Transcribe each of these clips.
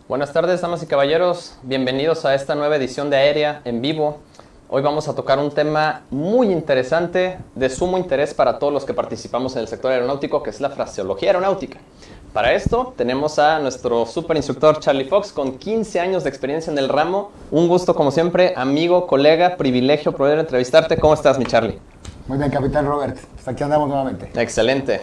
Buenas tardes, damas y caballeros. Bienvenidos a esta nueva edición de Aérea en vivo. Hoy vamos a tocar un tema muy interesante, de sumo interés para todos los que participamos en el sector aeronáutico, que es la fraseología aeronáutica. Para esto tenemos a nuestro super instructor Charlie Fox, con 15 años de experiencia en el ramo. Un gusto, como siempre, amigo, colega, privilegio poder entrevistarte. ¿Cómo estás, mi Charlie? Muy bien, capitán Robert. Pues aquí andamos nuevamente. Excelente.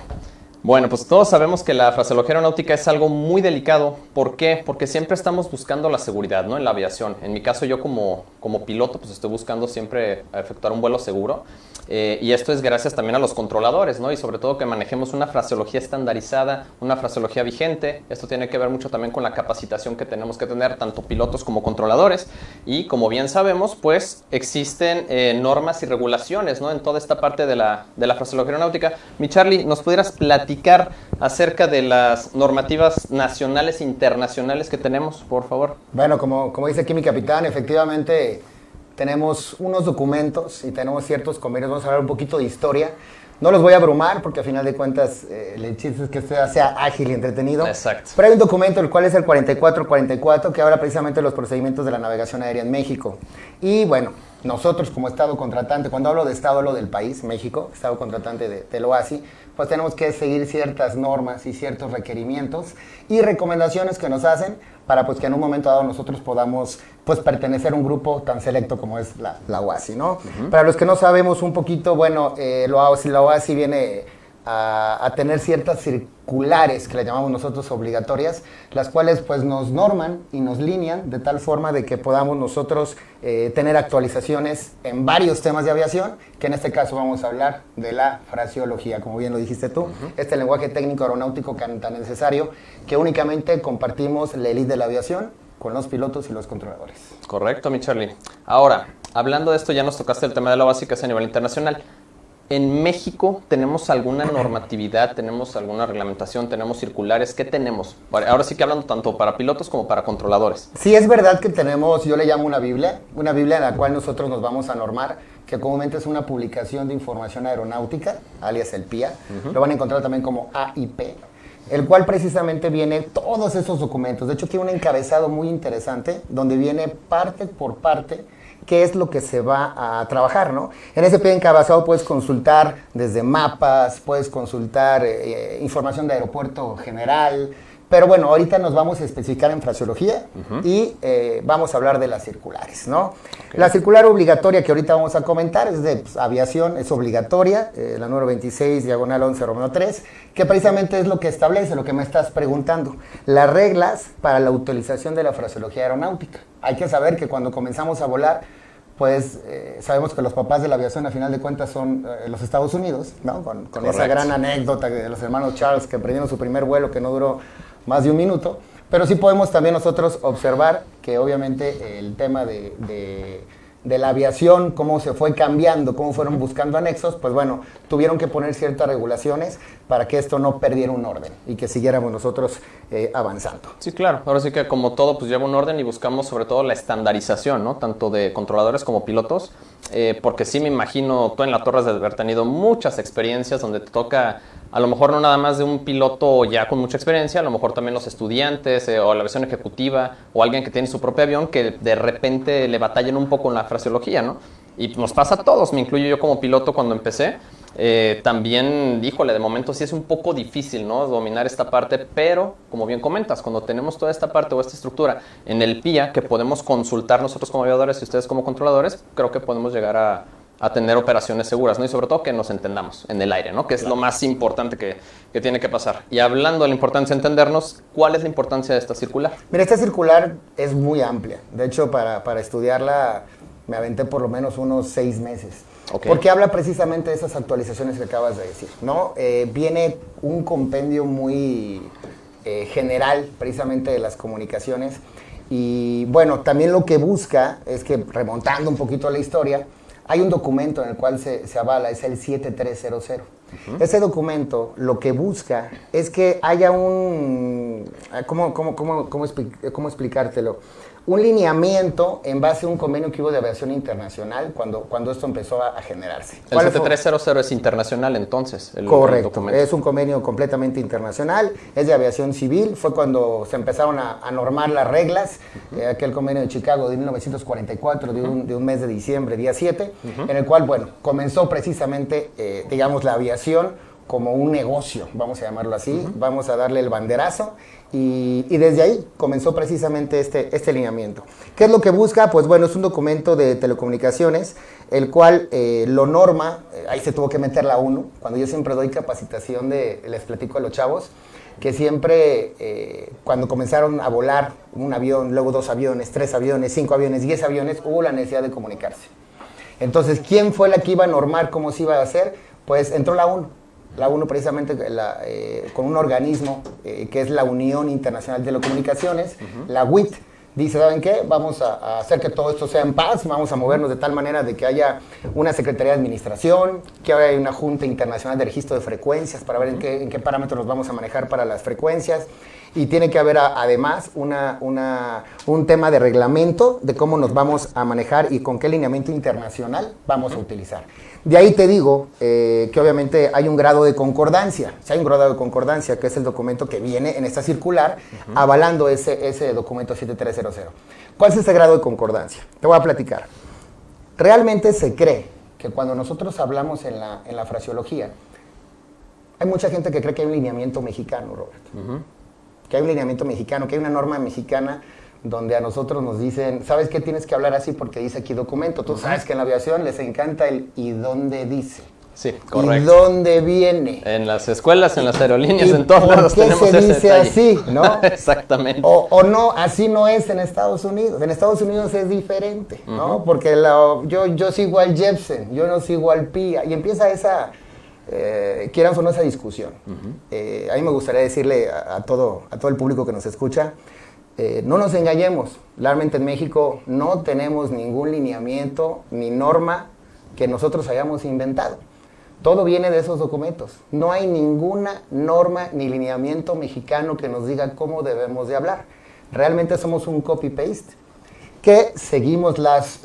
Bueno, pues todos sabemos que la fraseología aeronáutica es algo muy delicado. ¿Por qué? Porque siempre estamos buscando la seguridad, ¿no? En la aviación. En mi caso, yo como piloto, pues estoy buscando siempre efectuar un vuelo seguro. Y esto es gracias también a los controladores, ¿no? Y sobre todo que manejemos una fraseología estandarizada, una fraseología vigente. Esto tiene que ver mucho también con la capacitación que tenemos que tener tanto pilotos como controladores. Y como bien sabemos, pues existen normas y regulaciones, ¿no? En toda esta parte de la fraseología aeronáutica. Mi Charlie, ¿nos pudieras platicar acerca de las normativas nacionales e internacionales que tenemos, por favor? Bueno, como dice aquí mi capitán, efectivamente tenemos unos documentos y tenemos ciertos convenios. Vamos a hablar un poquito de historia. No los voy a abrumar porque a final de cuentas el chiste es que sea ágil y entretenido. Exacto. Pero hay un documento, el cual es el 4444, que habla precisamente de los procedimientos de la navegación aérea en México. Y bueno, nosotros como Estado contratante, cuando hablo de Estado hablo del país, México, Estado contratante del OASI, pues tenemos que seguir ciertas normas y ciertos requerimientos y recomendaciones que nos hacen para pues que en un momento dado nosotros podamos pues pertenecer a un grupo tan selecto como es la OASI, ¿no? Para los que no sabemos un poquito, bueno, la OASI viene a tener ciertas circulares que le llamamos nosotros obligatorias, las cuales pues nos norman y nos linean de tal forma de que podamos nosotros tener actualizaciones en varios temas de aviación, que en este caso vamos a hablar de la fraseología, como bien lo dijiste tú, este lenguaje técnico aeronáutico tan necesario que únicamente compartimos la élite de la aviación con los pilotos y los controladores. Correcto, mi Charlie. Ahora, hablando de esto, ya nos tocaste el tema de la OASI, que es a nivel internacional. ¿En México tenemos alguna normatividad, tenemos alguna reglamentación, tenemos circulares? ¿Qué tenemos? Ahora sí que hablando tanto para pilotos como para controladores. Sí, es verdad que tenemos, yo le llamo una Biblia en la cual nosotros nos vamos a normar, que comúnmente es una publicación de información aeronáutica, alias el PIA. Lo van a encontrar también como AIP, el cual precisamente viene todos esos documentos. De hecho, tiene un encabezado muy interesante, donde viene parte por parte qué es lo que se va a trabajar, ¿no? En ese pie encabezado puedes consultar desde mapas, puedes consultar información de aeropuerto general, pero bueno, ahorita nos vamos a especificar en fraseología y vamos a hablar de las circulares, ¿no? Okay. La circular obligatoria que ahorita vamos a comentar es de aviación, es obligatoria, la número 26, diagonal 11, Romeo 3, que precisamente es lo que establece, lo que me estás preguntando, las reglas para la utilización de la fraseología aeronáutica. Hay que saber que cuando comenzamos a volar, pues sabemos que los papás de la aviación a final de cuentas son los Estados Unidos, ¿no? Con esa gran anécdota de los hermanos Charles que emprendieron su primer vuelo que no duró más de un minuto, pero sí podemos también nosotros observar que obviamente el tema de la aviación, cómo se fue cambiando, cómo fueron buscando anexos, pues bueno, tuvieron que poner ciertas regulaciones para que esto no perdiera un orden y que siguiéramos nosotros avanzando. Sí, claro. Ahora sí que como todo, pues lleva un orden y buscamos sobre todo la estandarización, ¿no? Tanto de controladores como pilotos, porque sí me imagino, tú en la torre has de haber tenido muchas experiencias donde te toca, a lo mejor no nada más de un piloto ya con mucha experiencia, a lo mejor también los estudiantes o la versión ejecutiva o alguien que tiene su propio avión que de repente le batallan un poco en la fraseología, ¿no? Y nos pasa a todos, me incluyo yo como piloto cuando empecé. También, híjole, de momento sí es un poco difícil, ¿no? Dominar esta parte, pero como bien comentas, cuando tenemos toda esta parte o esta estructura en el PIA que podemos consultar nosotros como aviadores y ustedes como controladores, creo que podemos llegar a tener operaciones seguras, ¿no? Y sobre todo que nos entendamos en el aire, ¿no? Que es lo más importante que tiene que pasar. Y hablando de la importancia de entendernos, ¿cuál es la importancia de esta circular? Mira, esta circular es muy amplia. De hecho, para estudiarla me aventé por lo menos unos 6 meses. Okay. Porque habla precisamente de esas actualizaciones que acabas de decir, ¿no? Viene un compendio muy general precisamente de las comunicaciones y bueno, también lo que busca es que, remontando un poquito a la historia, hay un documento en el cual se avala, es el 7300. Ese documento lo que busca es que haya ¿cómo explicártelo? un lineamiento en base a un convenio que hubo de aviación internacional cuando esto empezó a generarse. El 7300 es internacional entonces. Correcto, es un convenio completamente internacional, es de aviación civil, fue cuando se empezaron a normar las reglas, aquel convenio de Chicago de 1944, de un mes de diciembre, día 7, en el cual, bueno, comenzó precisamente, digamos, la aviación como un negocio, vamos a llamarlo así, vamos a darle el banderazo, y desde ahí comenzó precisamente este lineamiento. ¿Qué es lo que busca? Pues bueno, es un documento de telecomunicaciones, el cual lo norma, ahí se tuvo que meter la ONU, cuando yo siempre doy capacitación, les platico a los chavos, que siempre cuando comenzaron a volar un avión, luego 2 aviones, 3 aviones, 5 aviones, 10 aviones, hubo la necesidad de comunicarse. Entonces, ¿quién fue la que iba a normar cómo se iba a hacer? Pues entró la ONU. La ONU precisamente con un organismo que es la Unión Internacional de Telecomunicaciones, la UIT, dice, ¿saben qué? Vamos a hacer que todo esto sea en paz, vamos a movernos de tal manera de que haya una Secretaría de Administración, que haya una Junta Internacional de Registro de Frecuencias para ver en qué parámetros nos vamos a manejar para las frecuencias, y tiene que haber además un tema de reglamento de cómo nos vamos a manejar y con qué lineamiento internacional vamos a utilizar. De ahí te digo que obviamente hay un grado de concordancia. Si hay un grado de concordancia, que es el documento que viene en esta circular, avalando ese documento 7300. ¿Cuál es ese grado de concordancia? Te voy a platicar. Realmente se cree que cuando nosotros hablamos en la fraseología, hay mucha gente que cree que hay un lineamiento mexicano, Roberto. Que hay un lineamiento mexicano, que hay una norma mexicana donde a nosotros nos dicen, ¿sabes qué? Tienes que hablar así porque dice aquí documento. Tú sabes que en la aviación les encanta el ¿y dónde dice? Sí, correcto. ¿Y dónde viene? En las escuelas, en las aerolíneas, en todos lados tenemos ese detalle. ¿Por qué se dice así, no? Exactamente. O no, así no es en Estados Unidos. En Estados Unidos es diferente, ¿no? Porque yo sigo al Jepsen, yo no sigo al PIA. Y empieza esa, quieran o no, esa discusión. A mí me gustaría decirle a todo el público que nos escucha, no nos engañemos. Realmente en México no tenemos ningún lineamiento ni norma que nosotros hayamos inventado. Todo viene de esos documentos. No hay ninguna norma ni lineamiento mexicano que nos diga cómo debemos de hablar. Realmente somos un copy-paste que seguimos las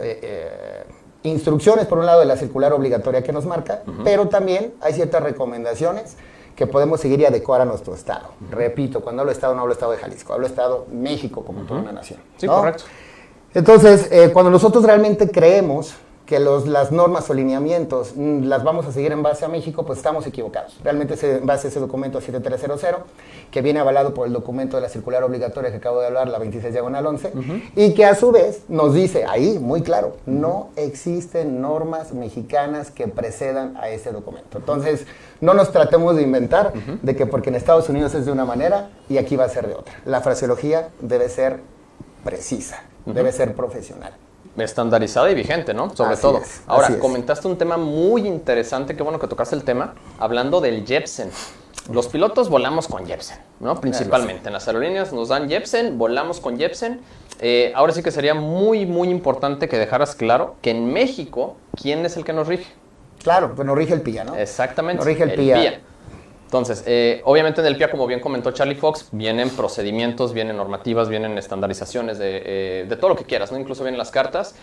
instrucciones, por un lado, de la circular obligatoria que nos marca, pero también hay ciertas recomendaciones que podemos seguir y adecuar a nuestro estado. Repito, cuando hablo estado no hablo estado de Jalisco, hablo estado México como toda una nación. Sí, ¿no? correcto. Entonces, cuando nosotros realmente creemos que las normas o lineamientos las vamos a seguir en base a México, pues estamos equivocados. Realmente es en base a ese documento 7300, que viene avalado por el documento de la circular obligatoria que acabo de hablar, la 26/11, y que a su vez nos dice ahí, muy claro, no existen normas mexicanas que precedan a ese documento. Entonces, no nos tratemos de inventar de que porque en Estados Unidos es de una manera y aquí va a ser de otra. La fraseología debe ser precisa, debe ser profesional. Estandarizada y vigente, ¿no? Sobre Así todo. es, Ahora, así es. comentaste un tema muy interesante, qué bueno que tocaste el tema, hablando del Jepsen. Los pilotos volamos con Jepsen, ¿no? Principalmente. En las aerolíneas nos dan Jepsen, volamos con Jepsen. Ahora sí que sería muy, muy importante que dejaras claro que en México, ¿quién es el que nos rige? Claro, pues nos rige el PIA, ¿no? Exactamente. Nos rige el PIA. Entonces, obviamente en el PIA, como bien comentó Charlie Fox, vienen procedimientos, vienen normativas, vienen estandarizaciones de todo lo que quieras, ¿no? Incluso vienen las cartas,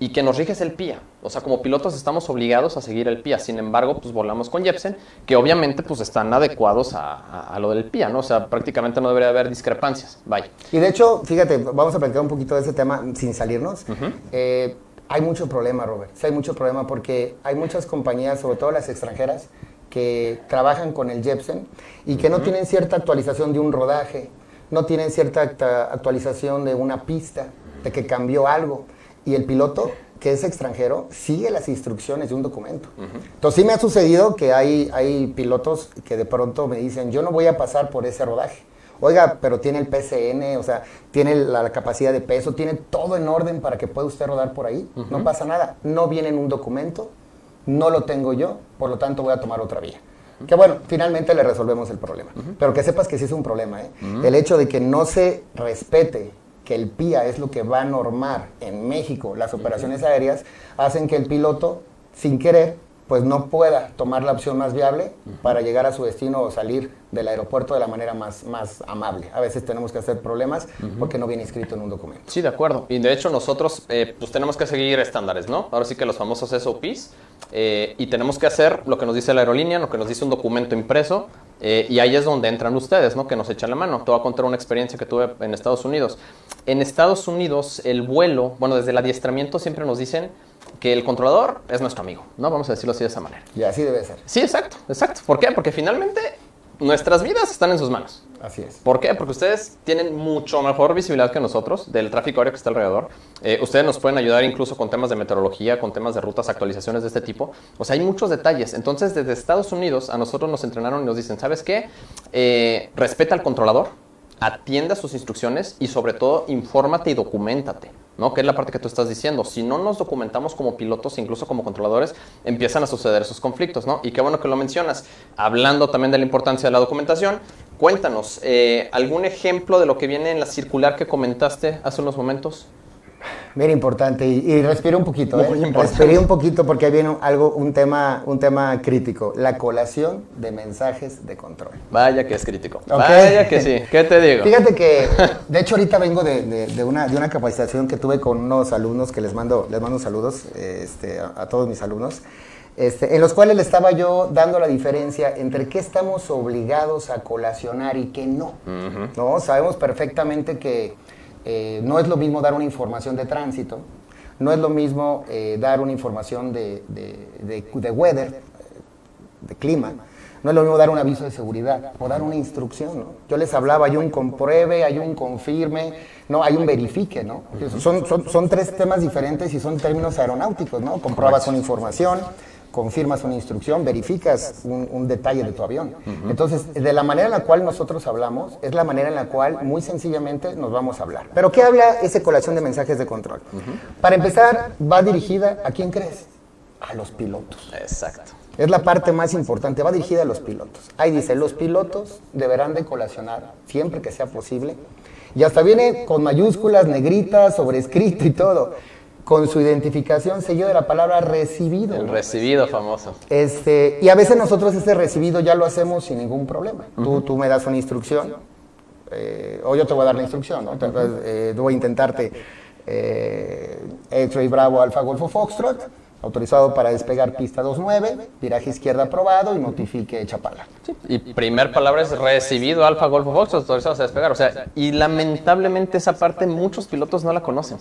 y que nos rige es el PIA. O sea, como pilotos estamos obligados a seguir el PIA. Sin embargo, pues volamos con Jepsen, que obviamente pues están adecuados a lo del PIA, ¿no? O sea, prácticamente no debería haber discrepancias. Vaya. Y de hecho, fíjate, vamos a platicar un poquito de ese tema sin salirnos. Hay mucho problema, Robert. Sí, hay mucho problema porque hay muchas compañías, sobre todo las extranjeras, que trabajan con el Jepsen y que no tienen cierta actualización de un rodaje, no tienen cierta actualización de una pista, de que cambió algo. Y el piloto, que es extranjero, sigue las instrucciones de un documento. Entonces sí me ha sucedido que hay pilotos que de pronto me dicen, yo no voy a pasar por ese rodaje. Oiga, pero tiene el PCN, o sea, tiene la capacidad de peso, tiene todo en orden para que pueda usted rodar por ahí. No pasa nada, no viene en un documento, no lo tengo yo, por lo tanto voy a tomar otra vía. Que bueno, finalmente le resolvemos el problema. Pero que sepas que sí es un problema, ¿eh? El hecho de que no se respete que el PIA es lo que va a normar en México las operaciones aéreas, hacen que el piloto, sin querer, pues no pueda tomar la opción más viable para llegar a su destino o salir del aeropuerto de la manera más amable. A veces tenemos que hacer problemas porque no viene inscrito en un documento. Sí, de acuerdo. Y de hecho nosotros pues tenemos que seguir estándares, ¿no? Ahora sí que los famosos SOPs, y tenemos que hacer lo que nos dice la aerolínea, lo que nos dice un documento impreso, y ahí es donde entran ustedes, ¿no? Que nos echan la mano. Te voy a contar una experiencia que tuve en Estados Unidos. En Estados Unidos el vuelo, bueno, desde el adiestramiento siempre nos dicen que el controlador es nuestro amigo, ¿no? Vamos a decirlo así de esa manera. Y así debe ser. Sí, exacto, exacto. ¿Por qué? Porque finalmente nuestras vidas están en sus manos. Así es. ¿Por qué? Porque ustedes tienen mucho mejor visibilidad que nosotros del tráfico aéreo que está alrededor. Ustedes nos pueden ayudar incluso con temas de meteorología, con temas de rutas, actualizaciones de este tipo. O sea, hay muchos detalles. Entonces, desde Estados Unidos a nosotros nos entrenaron y nos dicen, ¿sabes qué? Respeta al controlador, atiende a sus instrucciones y sobre todo infórmate y documéntate, ¿no? Que es la parte que tú estás diciendo. Si no nos documentamos como pilotos, incluso como controladores, empiezan a suceder esos conflictos, ¿no? Y qué bueno que lo mencionas. Hablando también de la importancia de la documentación, cuéntanos, ¿algún ejemplo de lo que viene en la circular que comentaste hace unos momentos? Bien importante, y respiré un poquito, Muy importante. Respiré un poquito porque ahí viene un tema crítico, la colación de mensajes de control. Vaya que es crítico. Okay. Vaya que sí. ¿Qué te digo? Fíjate que, de hecho, ahorita vengo de una capacitación que tuve con unos alumnos que les mando saludos a todos mis alumnos, en los cuales le estaba yo dando la diferencia entre qué estamos obligados a colacionar y qué no. ¿No? Sabemos perfectamente que no es lo mismo dar una información de tránsito, no es lo mismo dar una información de weather, de clima, no es lo mismo dar un aviso de seguridad o dar una instrucción, ¿no? Yo les hablaba, hay un compruebe, hay un confirme, no, hay un verifique, ¿no? Son tres temas diferentes y son términos aeronáuticos, ¿no? Compruebas una información, confirmas una instrucción, verificas un detalle de tu avión. Entonces, de la manera en la cual nosotros hablamos, es la manera en la cual muy sencillamente nos vamos a hablar. ¿Pero qué habla esa colación de mensajes de control? Para empezar, va dirigida, ¿a quién crees? A los pilotos. Exacto. Es la parte más importante, va dirigida a los pilotos. Ahí dice, los pilotos deberán de colacionar, siempre que sea posible, y hasta viene con mayúsculas, negritas, sobrescrito y todo, con su identificación seguido de la palabra recibido. El recibido famoso. Y a veces nosotros ese recibido ya lo hacemos sin ningún problema. Tú me das una instrucción, o yo te voy a dar la instrucción, ¿no? Voy a intentarte X-Ray Bravo Alfa Golfo Foxtrot, autorizado para despegar pista 29, viraje izquierda aprobado y notifique Chapala. Sí. Y primer palabra es recibido Alfa Golfo Fox, autorizados a despegar. O sea, y lamentablemente esa parte muchos pilotos no la conocen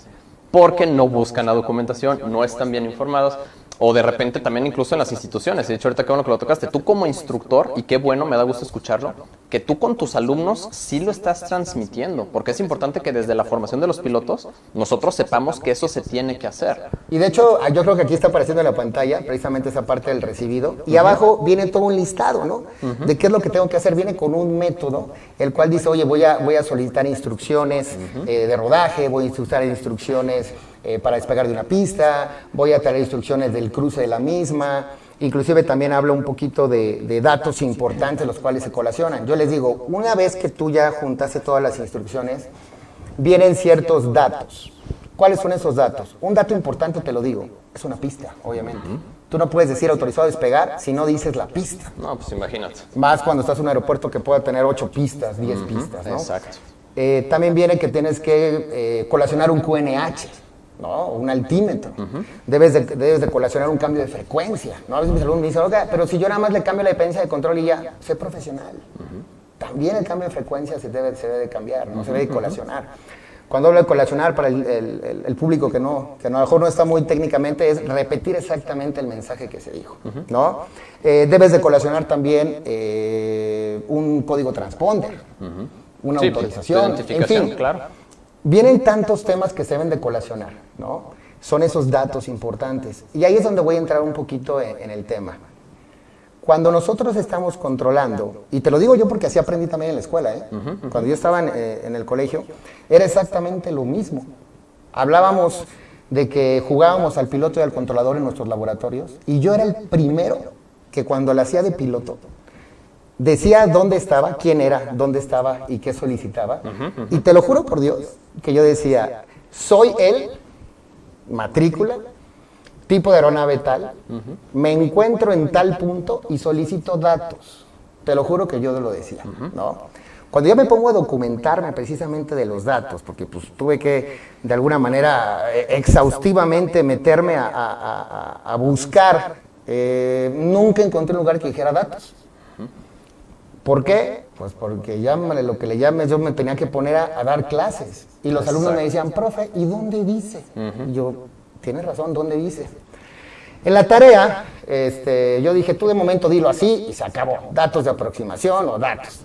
porque no buscan la documentación, no están bien informados. O de repente también incluso en las instituciones. De hecho, ahorita qué bueno que lo tocaste. Tú como instructor, y qué bueno, me da gusto escucharlo, que tú con tus alumnos sí lo estás transmitiendo. Porque es importante que desde la formación de los pilotos nosotros sepamos que eso se tiene que hacer. Y de hecho, yo creo que aquí está apareciendo en la pantalla precisamente esa parte del recibido. Y abajo viene todo un listado, ¿no? De qué es lo que tengo que hacer. Viene con un método, el cual dice, oye, voy a solicitar instrucciones de rodaje, voy a solicitar instrucciones para despegar de una pista, voy a traer instrucciones del cruce de la misma, inclusive también habla un poquito de datos importantes los cuales se colacionan. Yo les digo, una vez que tú ya juntaste todas las instrucciones, vienen ciertos datos. ¿Cuáles son esos datos? Un dato importante, te lo digo, es una pista, obviamente. Tú no puedes decir autorizado a despegar si no dices la pista. No, pues imagínate. Más cuando estás en un aaeropuerto que pueda tener 8 pistas, 10 pistas, ¿no? Exacto. También viene que tienes que colacionar un QNH. ¿No? Un altímetro. Debes de colacionar un cambio de frecuencia, ¿no? A veces mis alumnos me dicen, oiga, pero si yo nada más le cambio la dependencia de control y ya, sé profesional. También el cambio de frecuencia se debe de cambiar, no se debe de colacionar. Cuando hablo de colacionar, para el público que a lo mejor no está muy técnicamente, es repetir exactamente el mensaje que se dijo, ¿no? Debes de colacionar también un código transponder, una autorización, identificación, en fin. Claro. Vienen tantos temas que se deben de colacionar, ¿no? Son esos datos importantes. Y ahí es donde voy a entrar un poquito en el tema. Cuando nosotros estamos controlando, y te lo digo yo porque así aprendí también en la escuela, cuando yo estaba en el colegio, era exactamente lo mismo. Hablábamos de que jugábamos al piloto y al controlador en nuestros laboratorios, y yo era el primero que cuando la hacía de piloto, decía dónde estaba, quién era, dónde estaba y qué solicitaba. Y te lo juro por Dios que yo decía, soy él, matrícula, tipo de aeronave tal, me encuentro en tal punto y solicito datos. Te lo juro que yo lo decía, ¿no? Cuando yo me pongo a documentarme precisamente de los datos, porque pues tuve que de alguna manera exhaustivamente meterme a buscar, nunca encontré un lugar que dijera datos. ¿Por qué? Pues porque llámale lo que le llames, yo me tenía que poner a dar clases. Y los alumnos me decían, profe, ¿y dónde dice? Y yo, tienes razón, ¿dónde dice? En la tarea, yo dije, tú de momento dilo así y se acabó. Datos de aproximación o datos.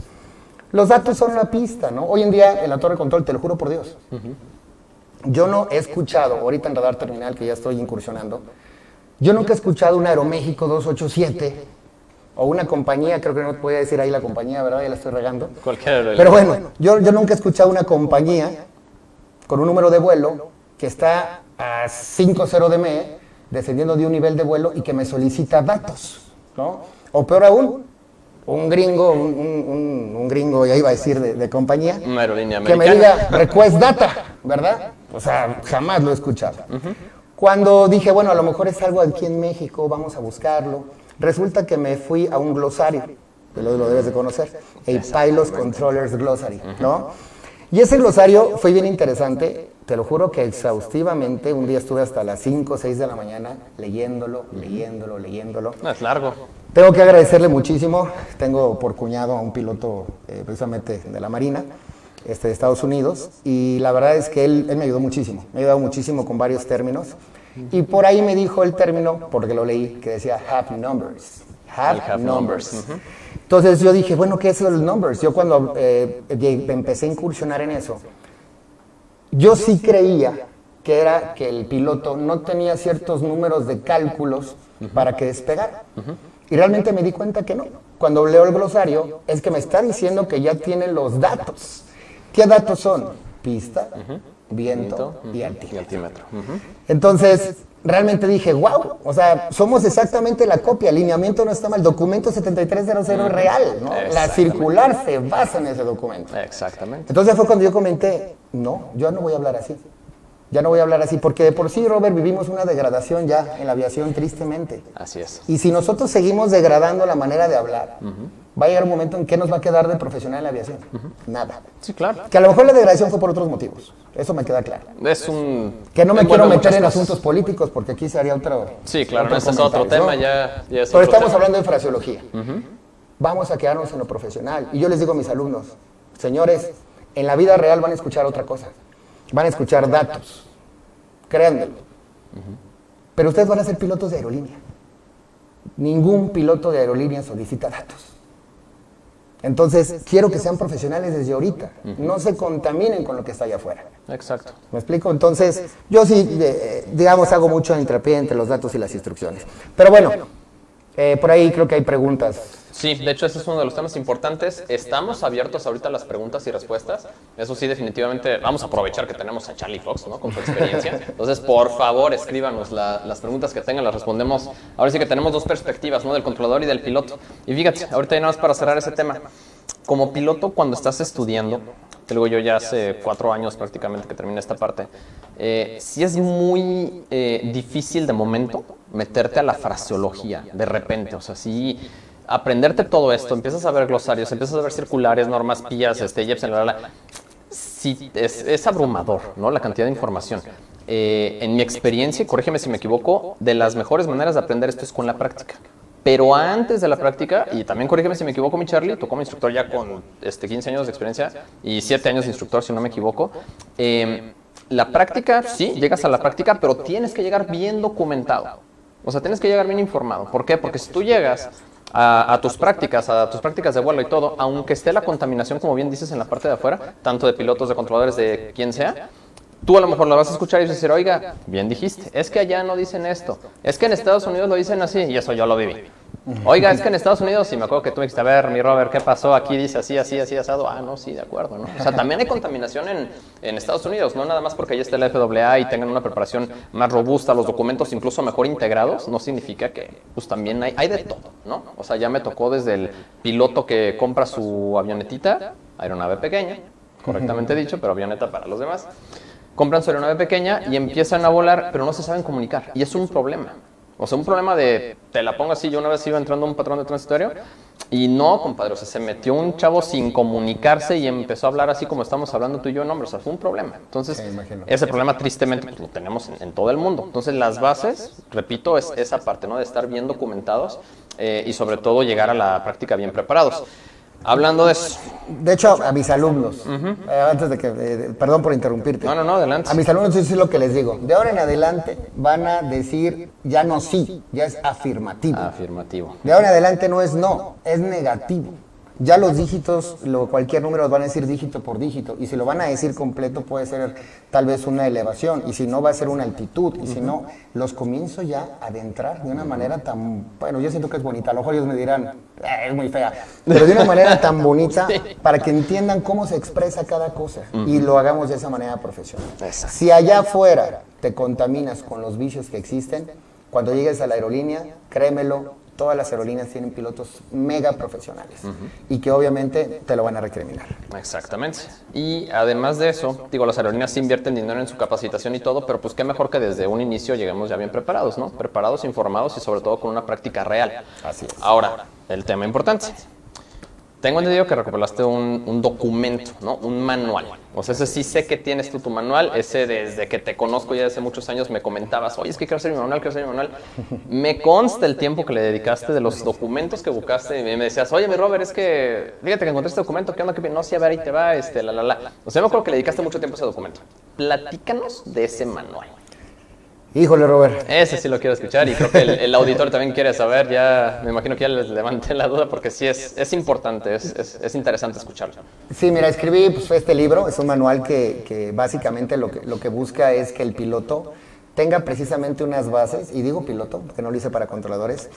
Los datos son la pista, ¿no? Hoy en día en la torre de control, te lo juro por Dios, yo no he escuchado, ahorita en Radar Terminal que ya estoy incursionando, yo nunca he escuchado un Aeroméxico 287 o una compañía, creo que no podía decir ahí la compañía, ¿verdad? Ya la estoy regando. Cualquiera. Pero bueno, yo nunca he escuchado una compañía con un número de vuelo que está a 50 de ME, descendiendo de un nivel de vuelo y que me solicita datos, ¿no? O peor aún, un gringo, ya iba a decir de compañía, una aerolínea que americana, me diga request data, ¿verdad? O sea, jamás lo he escuchado. Cuando dije, bueno, a lo mejor es algo aquí en México, vamos a buscarlo, resulta que me fui a un glosario, que lo debes de conocer, el Pilots Controllers Glossary, ¿no? Y ese glosario fue bien interesante, te lo juro que exhaustivamente, un día estuve hasta las 5 o 6 de la mañana leyéndolo. No, es largo. Tengo que agradecerle muchísimo, tengo por cuñado a un piloto precisamente de la Marina, de Estados Unidos, y la verdad es que él me ayudó muchísimo con varios términos, y por ahí me dijo el término, porque lo leí, que decía have numbers. Have numbers. Entonces yo dije, bueno, ¿qué es el numbers? Yo cuando empecé a incursionar en eso, yo sí creía que era que el piloto no tenía ciertos números de cálculos para que despegara. Y realmente me di cuenta que no. Cuando leo el glosario, es que me está diciendo que ya tiene los datos. ¿Qué datos son? Pista, viento y altímetro. Entonces, realmente dije, wow, o sea, somos exactamente la copia, el lineamiento no está mal, el documento 7300 es real, ¿no? La circular se basa en ese documento. Exactamente. Entonces fue cuando yo comenté, no, yo no voy a hablar así. Ya no voy a hablar así, porque de por sí, Robert, vivimos una degradación ya en la aviación, tristemente. Así es. Y si nosotros seguimos degradando la manera de hablar, va a llegar un momento en que nos va a quedar de profesional en la aviación. Nada. Sí, claro. Que a lo mejor la degradación fue por otros motivos. Eso me queda claro. Que no me quiero meter en asuntos políticos, porque aquí se haría otro. Sí, claro, ese es otro tema, ya es Pero estamos hablando de fraseología. Vamos a quedarnos en lo profesional. Y yo les digo a mis alumnos, señores, en la vida real van a escuchar otra cosa. Van a escuchar datos, créanmelo. Pero ustedes van a ser pilotos de aerolínea. Ningún piloto de aerolínea solicita datos. Entonces, quiero que sean profesionales desde ahorita. No se contaminen con lo que está allá afuera. Exacto. ¿Me explico? Entonces, yo sí, digamos, hago mucho hincapié entre los datos y las instrucciones. Pero bueno, por ahí creo que hay preguntas. Sí, de hecho ese es uno de los temas importantes. Estamos abiertos ahorita a las preguntas y respuestas. Eso sí, definitivamente vamos a aprovechar que tenemos a Charlie Fox, ¿no? Con su experiencia. Entonces, por favor, escríbanos las preguntas que tengan, las respondemos. Ahora sí que tenemos dos perspectivas, ¿no? Del controlador y del piloto. Y fíjate, ahorita ya nada más para cerrar ese tema. Como piloto, cuando estás estudiando, te digo yo ya hace 4 años prácticamente que terminé esta parte, sí es muy difícil de momento meterte a la fraseología de repente. O sea, sí, aprenderte todo esto, empiezas a ver glosarios, empiezas a ver circulares, normas, PIAs, Jepsen, sí, es abrumador, ¿no? La cantidad de información. En mi experiencia, y corrígeme si me equivoco, de las mejores maneras de aprender esto es con la práctica. Pero antes de la práctica, y también corrígeme si me equivoco, mi Charlie, tú como instructor ya con 15 años de experiencia y 7 años de instructor, si no me equivoco, la práctica, sí, llegas a la práctica, pero tienes que llegar bien documentado. O sea, tienes que llegar bien informado. ¿Por qué? Porque si tú llegas a tus prácticas de vuelo y todo, aunque esté la contaminación, como bien dices, en la parte de afuera, tanto de pilotos, de controladores, de quien sea, tú a lo mejor la vas a escuchar y vas a decir, oiga, bien dijiste, es que allá no dicen esto, es que en Estados Unidos lo dicen así, y eso yo lo viví. Oiga, es que en Estados Unidos, y me acuerdo que tú me dijiste, a ver, mi Robert, ¿qué pasó? Aquí dice así, así, así, asado. Ah, no, sí, de acuerdo, ¿no? O sea, también hay contaminación en Estados Unidos, no nada más porque ahí esté la FAA y tengan una preparación más robusta, los documentos incluso mejor integrados, no significa que, pues también hay de todo, ¿no? O sea, ya me tocó desde el piloto que compra su avionetita, aeronave pequeña, correctamente dicho, pero avioneta para los demás. compran su aeronave pequeña y empiezan a volar, pero no se saben comunicar. Y es un problema. O sea, un problema de, te la pongo así, yo una vez iba entrando a un patrón de transitorio y no, compadre, o sea, se metió un chavo sin comunicarse y empezó a hablar así como estamos hablando tú y yo, no, hombre, o sea, fue un problema. Entonces, ese problema tristemente pues, lo tenemos en todo el mundo. Entonces, las bases, repito, es esa parte, ¿no? De estar bien documentados y sobre todo llegar a la práctica bien preparados. Hablando de eso. De hecho, a mis alumnos, antes de que, perdón por interrumpirte. No, adelante. A mis alumnos eso es lo que les digo. De ahora en adelante van a decir ya no sí, ya es afirmativo. Afirmativo. De ahora en adelante no es no, es negativo. Ya los dígitos, cualquier número los van a decir dígito por dígito. Y si lo van a decir completo puede ser tal vez una elevación. Y si no va a ser una altitud. Y si no, los comienzo ya a adentrar de una manera tan... Bueno, yo siento que es bonita. A lo mejor ellos me dirán, es muy fea. Pero de una manera tan bonita para que entiendan cómo se expresa cada cosa. Y lo hagamos de esa manera profesional. Exacto. Si allá afuera te contaminas con los vicios que existen, cuando llegues a la aerolínea, créemelo, todas las aerolíneas tienen pilotos mega profesionales y que obviamente te lo van a recriminar. Exactamente. Y además de eso, digo, las aerolíneas sí invierten dinero en su capacitación y todo, pero pues qué mejor que desde un inicio lleguemos ya bien preparados, ¿no? Preparados, informados y sobre todo con una práctica real. Así es. Ahora, el tema importante. Tengo entendido que recuperaste un documento, ¿no? Un manual. O sea, ese sí sé que tienes tú tu manual. Ese desde que te conozco ya hace muchos años me comentabas, oye, es que quiero hacer mi manual, quiero hacer mi manual. Me consta el tiempo que le dedicaste de los documentos que buscaste. Y me decías, oye, mi Robert, es que fíjate que encontré este documento, ¿qué onda? No, sí, a ver, ahí te va, O sea, me acuerdo que le dedicaste mucho tiempo a ese documento. Platícanos de ese manual. Híjole, Robert. Ese sí lo quiero escuchar y creo que el auditor también quiere saber. Ya me imagino que ya les levanté la duda porque sí es importante, es interesante escucharlo. Sí, mira, escribí pues, este libro. Es un manual que básicamente lo que busca es que el piloto tenga precisamente unas bases. Y digo piloto, porque no lo hice para controladores.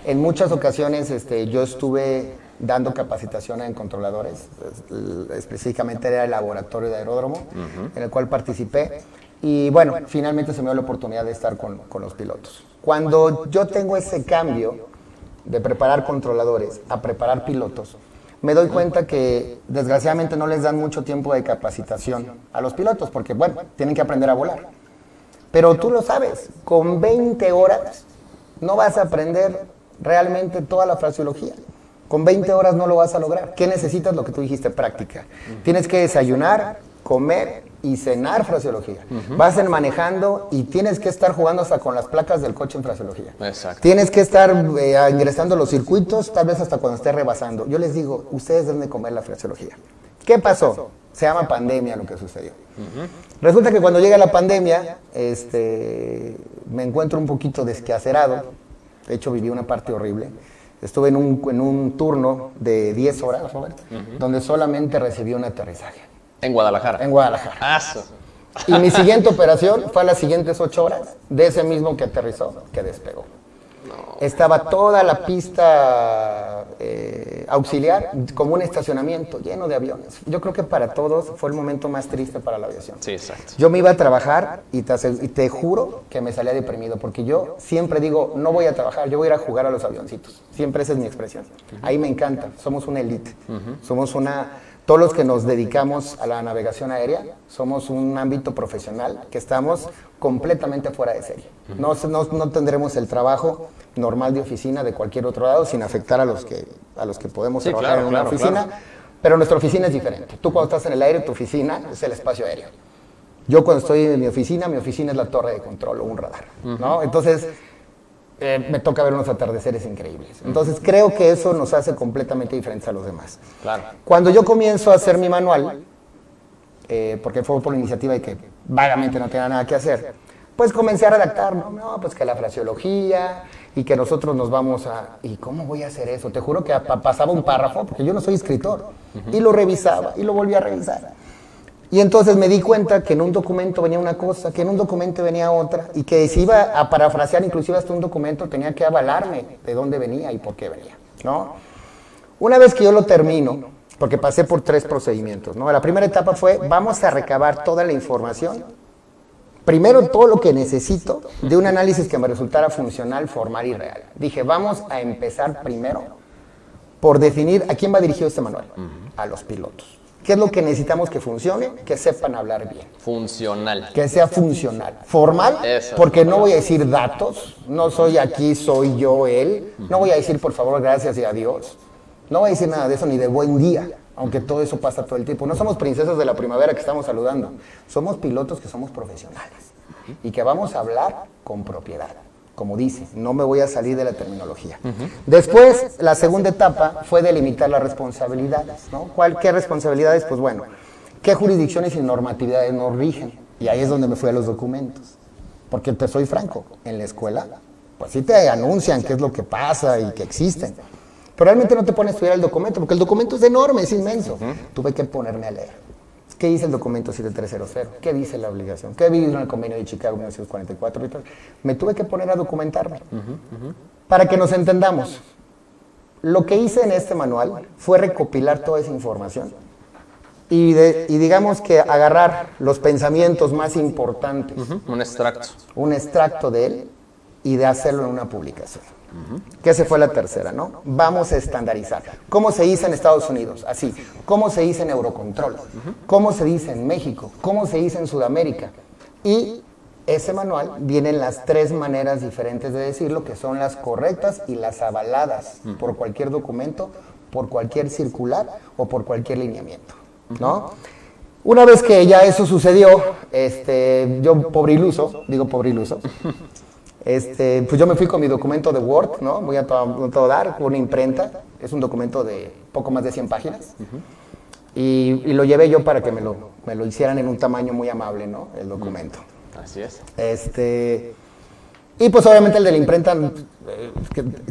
En muchas ocasiones yo estuve dando capacitación en controladores. Específicamente era el laboratorio de aeródromo, en el cual participé. Y bueno, finalmente se me dio la oportunidad de estar con los pilotos. Cuando yo tengo ese cambio de preparar controladores a preparar pilotos, me doy cuenta que desgraciadamente no les dan mucho tiempo de capacitación a los pilotos, porque bueno, tienen que aprender a volar. Pero tú lo sabes, con 20 horas no vas a aprender realmente toda la fraseología. Con 20 horas no lo vas a lograr. ¿Qué necesitas? Lo que tú dijiste, práctica. Tienes que desayunar, comer y cenar fraseología. Vas manejando y tienes que estar jugando hasta con las placas del coche en fraseología. Exacto. Tienes que estar ingresando los circuitos, tal vez hasta cuando estés rebasando. Yo les digo, ustedes deben de comer la fraseología. ¿Qué pasó? Se llama pandemia lo que sucedió. Resulta que cuando llega la pandemia, me encuentro un poquito desquacerado. De hecho, viví una parte horrible. Estuve en un turno de 10 horas, Robert, donde solamente recibí un aterrizaje. En Guadalajara. En Guadalajara. Aso. Y mi siguiente operación fue a las siguientes 8 horas de ese mismo que aterrizó, que despegó. Estaba toda la pista auxiliar como un estacionamiento lleno de aviones. Yo creo que para todos fue el momento más triste para la aviación. Sí, exacto. Yo me iba a trabajar y te juro que me salía deprimido, porque yo siempre digo, no voy a trabajar, yo voy a ir a jugar a los avioncitos. Siempre esa es mi expresión. Ahí me encanta, somos una élite, todos los que nos dedicamos a la navegación aérea, somos un ámbito profesional que estamos completamente fuera de serie. No tendremos el trabajo normal de oficina de cualquier otro lado sin afectar a los que podemos trabajar en una oficina, pero nuestra oficina es diferente. Tú cuando estás en el aire, tu oficina es el espacio aéreo. Yo cuando estoy en mi oficina es la torre de control o un radar, ¿no? Entonces, me toca ver unos atardeceres increíbles. Entonces creo que eso nos hace completamente diferentes a los demás. Claro. Cuando yo comienzo a hacer mi manual, porque fue por iniciativa y que vagamente no tenía nada que hacer, pues comencé a redactar, no, pues que la fraseología y que nosotros nos vamos a... ¿Y cómo voy a hacer eso? Te juro que pasaba un párrafo, porque yo no soy escritor, y lo revisaba y lo volvía a revisar. Y entonces me di cuenta que en un documento venía una cosa, que en un documento venía otra, y que si iba a parafrasear inclusive hasta un documento tenía que avalarme de dónde venía y por qué venía, ¿no? Una vez que yo lo termino, porque pasé por 3 procedimientos, ¿no? La primera etapa fue, vamos a recabar toda la información, primero todo lo que necesito de un análisis que me resultara funcional, formal y real. Dije, vamos a empezar primero por definir a quién va dirigido este manual, a los pilotos. ¿Qué es lo que necesitamos que funcione? Que sepan hablar bien. Funcional. Que sea funcional. Formal, Eso. porque no voy a decir datos, no soy aquí, soy yo, él. No voy a decir, por favor, gracias y adiós. No voy a decir nada de eso, ni de buen día, aunque todo eso pasa todo el tiempo. No somos princesas de la primavera que estamos saludando. Somos pilotos que somos profesionales y que vamos a hablar con propiedad. Como dice, no me voy a salir de la terminología. Después, la segunda etapa fue delimitar las responsabilidades, ¿no? ¿Qué responsabilidades? Pues bueno, ¿qué jurisdicciones y normatividades nos rigen? Y ahí es donde me fui a los documentos. Porque te soy franco, en la escuela, pues sí te anuncian qué es lo que pasa y que existen. Pero realmente no te pones a estudiar el documento, porque el documento es enorme, es inmenso. Tuve que ponerme a leer. ¿Qué dice el documento 7300? ¿Qué dice la obligación? ¿Qué dice en el convenio de Chicago 1944? Me tuve que poner a documentarme. Para que nos entendamos, lo que hice en este manual fue recopilar toda esa información y digamos que agarrar los pensamientos más importantes. Un extracto. Un extracto de él y de hacerlo en una publicación. Que esa fue la tercera, ¿no? Vamos a estandarizar. ¿Cómo se dice en Estados Unidos? Así. ¿Cómo se dice en Eurocontrol? ¿Cómo se dice en México? ¿Cómo se dice en Sudamérica? Y ese manual vienen las 3 maneras diferentes de decirlo, que son las correctas y las avaladas por cualquier documento, por cualquier circular o por cualquier lineamiento, ¿no? Una vez que ya eso sucedió, yo pobre iluso, pues yo me fui con mi documento de Word, ¿no? Voy a todo dar, con una imprenta. Es un documento de poco más de 100 páginas. Y lo llevé yo para que me lo hicieran en un tamaño muy amable, ¿no? El documento. Así es. Y pues obviamente el de la imprenta,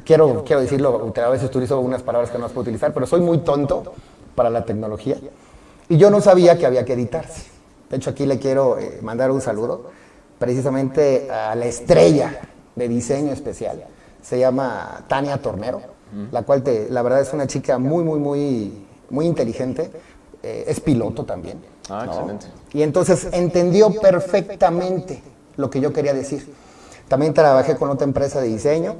quiero decirlo, a veces utilizo unas palabras que no las puedo utilizar, pero soy muy tonto para la tecnología. Y yo no sabía que había que editarse. De hecho, aquí le quiero mandar un saludo precisamente a la estrella de diseño especial. Se llama Tania Tornero, la cual la verdad es una chica muy inteligente, es piloto también. Ah, ¿no? Excelente. Y entonces entendió perfectamente lo que yo quería decir. También trabajé con otra empresa de diseño,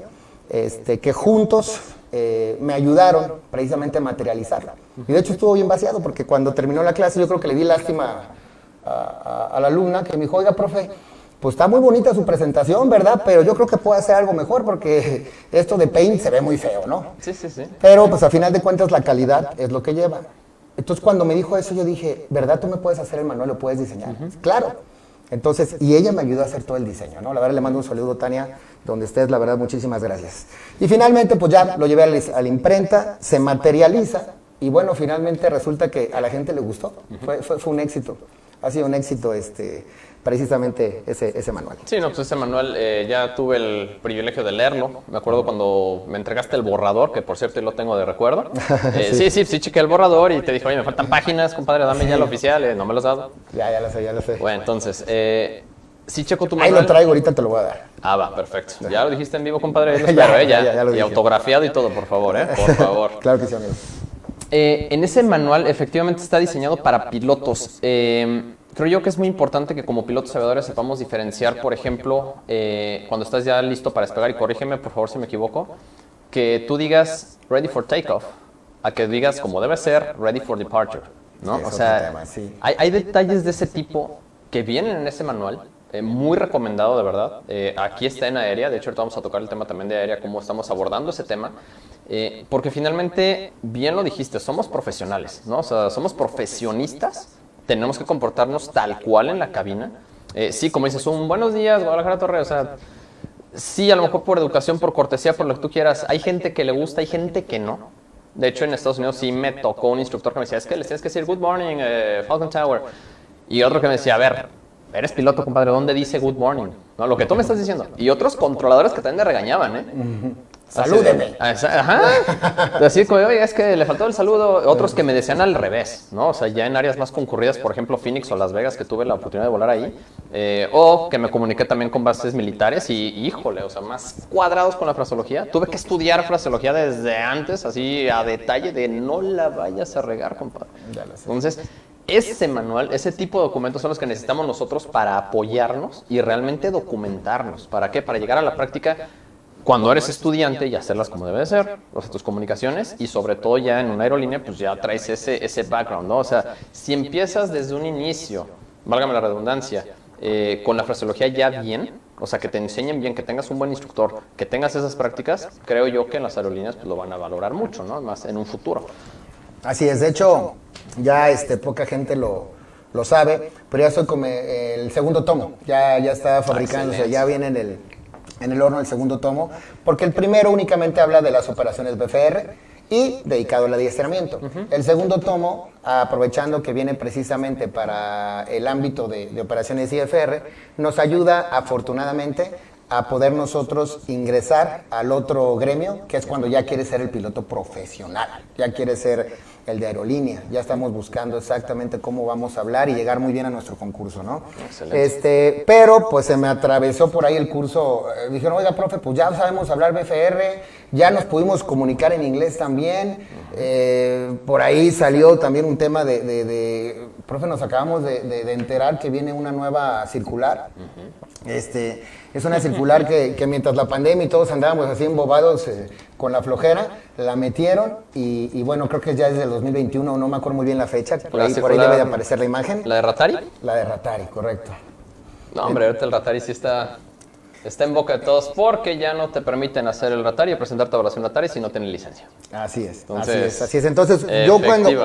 que juntos me ayudaron precisamente a materializarla. Y de hecho estuvo bien vaciado, porque cuando terminó la clase yo creo que le di lástima a la alumna, que me dijo, oiga, profe, pues está muy bonita su presentación, ¿verdad? Pero yo creo que puede hacer algo mejor, porque esto de Paint se ve muy feo, ¿no? Sí. Pero pues a final de cuentas la calidad es lo que lleva. Entonces cuando me dijo eso yo dije, ¿verdad tú me puedes hacer el manual, lo puedes diseñar? Claro. Entonces, y ella me ayudó a hacer todo el diseño, ¿no? La verdad le mando un saludo, Tania, donde estés, la verdad, muchísimas gracias. Y finalmente, pues ya lo llevé a la imprenta, se materializa, y bueno, finalmente resulta que a la gente le gustó. Fue un éxito. Ha sido un éxito precisamente ese manual. Sí, no, pues ese manual ya tuve el privilegio de leerlo. Me acuerdo cuando me entregaste el borrador, que por cierto lo tengo de recuerdo. Sí, chequé el borrador y te dije, oye, me faltan páginas, compadre, dame ya el oficial. No me los has dado. Ya lo sé. Bueno, entonces, sí checo tu manual. Ahí lo traigo, ahorita te lo voy a dar. Ah, va, perfecto. Ya lo dijiste en vivo, compadre. Ahí lo espero, ya lo dije. Y autografiado y todo, por favor, por favor. Claro que sí, amigo. En ese manual efectivamente está diseñado para pilotos. Creo yo que es muy importante que como pilotos aviadores sepamos diferenciar, por ejemplo, cuando estás ya listo para despegar, y corrígeme por favor si me equivoco, que tú digas ready for takeoff, a que digas como debe ser ready for departure, ¿no? O sea, hay detalles de ese tipo que vienen en ese manual, muy recomendado de verdad. Aquí está en aérea, de hecho ahorita vamos a tocar el tema también de aérea, cómo estamos abordando ese tema, porque finalmente, bien lo dijiste, somos profesionales, ¿no? O sea, somos profesionistas. Tenemos que comportarnos tal cual en la cabina. Sí, como dices, un buenos días, Guadalajara Torre, o sea, sí, a lo mejor por educación, por cortesía, por lo que tú quieras. Hay gente que le gusta, hay gente que no. De hecho, en Estados Unidos sí me tocó un instructor que me decía, es que les tienes que decir good morning, Falcon Tower. Y otro que me decía, a ver, eres piloto, compadre, ¿dónde dice good morning? No, lo que tú me estás diciendo. Y otros controladores que también me regañaban, Salúdeme. Ajá. Así como, oye, es que le faltó el saludo. Otros que me decían al revés, ¿no? O sea, ya en áreas más concurridas, por ejemplo, Phoenix o Las Vegas, que tuve la oportunidad de volar ahí. O que me comuniqué también con bases militares y, híjole, o sea, más cuadrados con la fraseología. Tuve que estudiar fraseología desde antes, así a detalle, de no la vayas a regar, compadre. Entonces, ese manual, ese tipo de documentos son los que necesitamos nosotros para apoyarnos y realmente documentarnos. ¿Para qué? Para llegar a la práctica cuando eres estudiante y hacerlas como debe de ser, o sea, tus comunicaciones, y sobre todo ya en una aerolínea, pues ya traes ese background, ¿no? O sea, si empiezas desde un inicio, válgame la redundancia, con la fraseología ya bien, o sea, que te enseñen bien, que tengas un buen instructor, que tengas esas prácticas, creo yo que en las aerolíneas pues, lo van a valorar mucho, ¿no? Más en un futuro. Así es, de hecho, ya poca gente lo sabe, pero ya estoy con el segundo tomo, ya está fabricándose, ya viene en el horno el segundo tomo, porque el primero únicamente habla de las operaciones BFR y dedicado al adiestramiento. El segundo tomo, aprovechando que viene precisamente para el ámbito de operaciones IFR, nos ayuda afortunadamente a poder nosotros ingresar al otro gremio, que es cuando ya quiere ser el piloto profesional, ya quiere ser el de aerolínea, ya estamos buscando exactamente cómo vamos a hablar y llegar muy bien a nuestro concurso, ¿no? Excelente. Pero pues se me atravesó por ahí el curso, dijeron, oiga, profe, pues ya sabemos hablar BFR, ya nos pudimos comunicar en inglés también, por ahí salió también un tema de profe, nos acabamos de enterar que viene una nueva circular, es una circular que mientras la pandemia y todos andábamos así embobados con la flojera, la metieron y bueno, creo que ya es del 2021, no me acuerdo muy bien la fecha, por ahí debe de aparecer la imagen. ¿La de Ratari? La de Ratari, correcto. No, hombre, ahorita el Ratari sí está en boca de todos porque ya no te permiten hacer el Ratari o presentar tu evaluación Ratari si no tienes licencia. Así es, Entonces, así es. Entonces, yo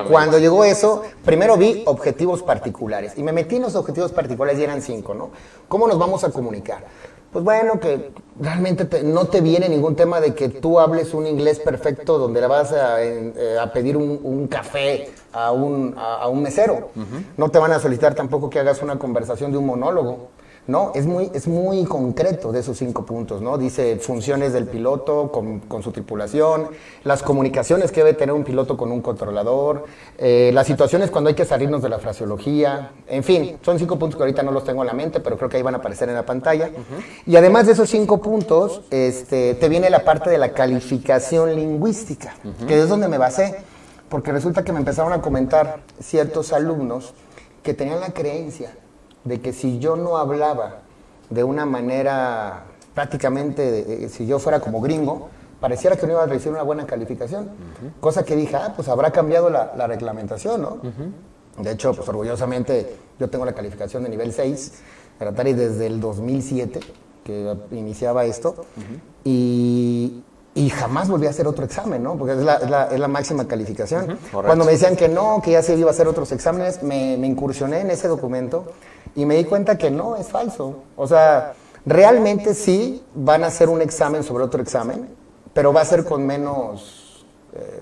cuando llegó eso, primero vi objetivos particulares y me metí en los objetivos particulares y eran 5, ¿no? ¿Cómo nos vamos a comunicar? Pues bueno, que realmente no te viene ningún tema de que tú hables un inglés perfecto donde le vas a pedir un café a un mesero. No te van a solicitar tampoco que hagas una conversación de un monólogo. No, es muy concreto de esos 5 puntos, ¿no? Dice funciones del piloto con su tripulación, las comunicaciones que debe tener un piloto con un controlador, las situaciones cuando hay que salirnos de la fraseología, en fin, son 5 puntos que ahorita no los tengo en la mente, pero creo que ahí van a aparecer en la pantalla. Y además de esos 5 puntos, te viene la parte de la calificación lingüística, que es donde me basé, porque resulta que me empezaron a comentar ciertos alumnos que tenían la creencia de que si yo no hablaba de una manera prácticamente, si yo fuera como gringo, pareciera que no iba a recibir una buena calificación. Cosa que dije, pues habrá cambiado la reglamentación, ¿no? De hecho, pues orgullosamente yo tengo la calificación de nivel 6, de Ratari desde el 2007, que iniciaba esto, y jamás volví a hacer otro examen, ¿no? Porque es la máxima calificación. Cuando me decían que no, que ya se iba a hacer otros exámenes, me incursioné en ese documento y me di cuenta que no, es falso. O sea, realmente sí van a hacer un examen sobre otro examen, pero va a ser con menos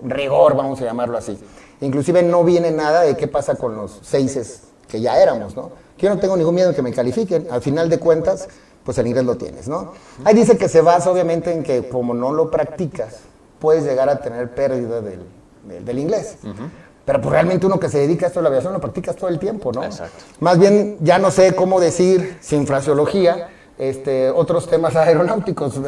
rigor, vamos a llamarlo así. Inclusive no viene nada de qué pasa con los 6 que ya éramos, ¿no? Que yo no tengo ningún miedo en que me califiquen. Al final de cuentas, pues el inglés lo tienes, ¿no? Ahí dice que se basa obviamente en que como no lo practicas, puedes llegar a tener pérdida del inglés. Pero pues realmente uno que se dedica a esto de la aviación lo practicas todo el tiempo, ¿no? Exacto. Más bien ya no sé cómo decir sin fraseología otros temas aeronáuticos.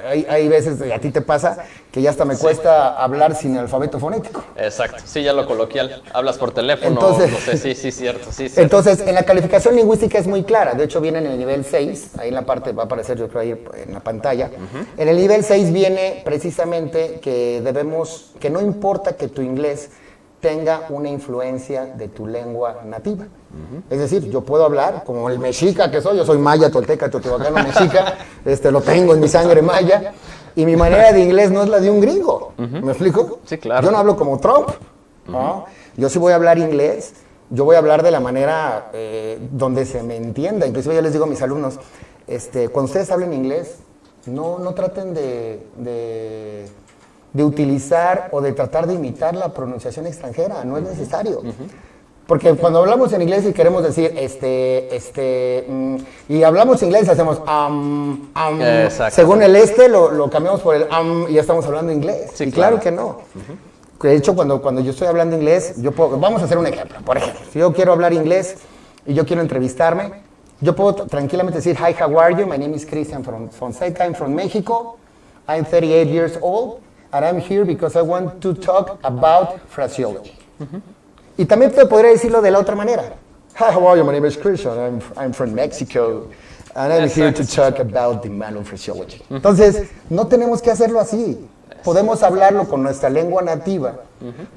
Hay veces, a ti te pasa, que ya hasta me cuesta hablar sin alfabeto fonético. Exacto, sí, ya lo coloquial. Hablas por teléfono, Entonces, no sé, sí, cierto. Entonces, en la calificación lingüística es muy clara. De hecho, viene en el nivel 6, ahí en la parte, va a aparecer yo creo ahí en la pantalla. En el nivel 6 viene precisamente que no importa que tu inglés tenga una influencia de tu lengua nativa. Es decir, yo puedo hablar como el mexica que soy, yo soy maya, tolteca, teotihuacano, mexica, lo tengo en mi sangre maya, y mi manera de inglés no es la de un gringo. ¿Me explico? Sí, claro. Yo no hablo como Trump, ¿no? Yo sí voy a hablar inglés, yo voy a hablar de la manera donde se me entienda. Inclusive yo les digo a mis alumnos, cuando ustedes hablen inglés, no traten de utilizar o de tratar de imitar la pronunciación extranjera, no es necesario. Porque cuando hablamos en inglés y queremos decir y hablamos inglés hacemos según el lo cambiamos por el y ya estamos hablando inglés. Sí, y claro que no. De hecho, cuando yo estoy hablando inglés, vamos a hacer un ejemplo. Por ejemplo, si yo quiero hablar inglés y yo quiero entrevistarme, yo puedo tranquilamente decir, hi, how are you? My name is Cristian Fonseca, I'm from Mexico, I'm 38 years old, and I'm here because I want to talk about phraseology. Y también te podría decirlo de la otra manera. Hi, how are you? My name is Christian, I'm from Mexico. And I'm here to talk about the manual physiology. Entonces, no tenemos que hacerlo así. Podemos hablarlo con nuestra lengua nativa.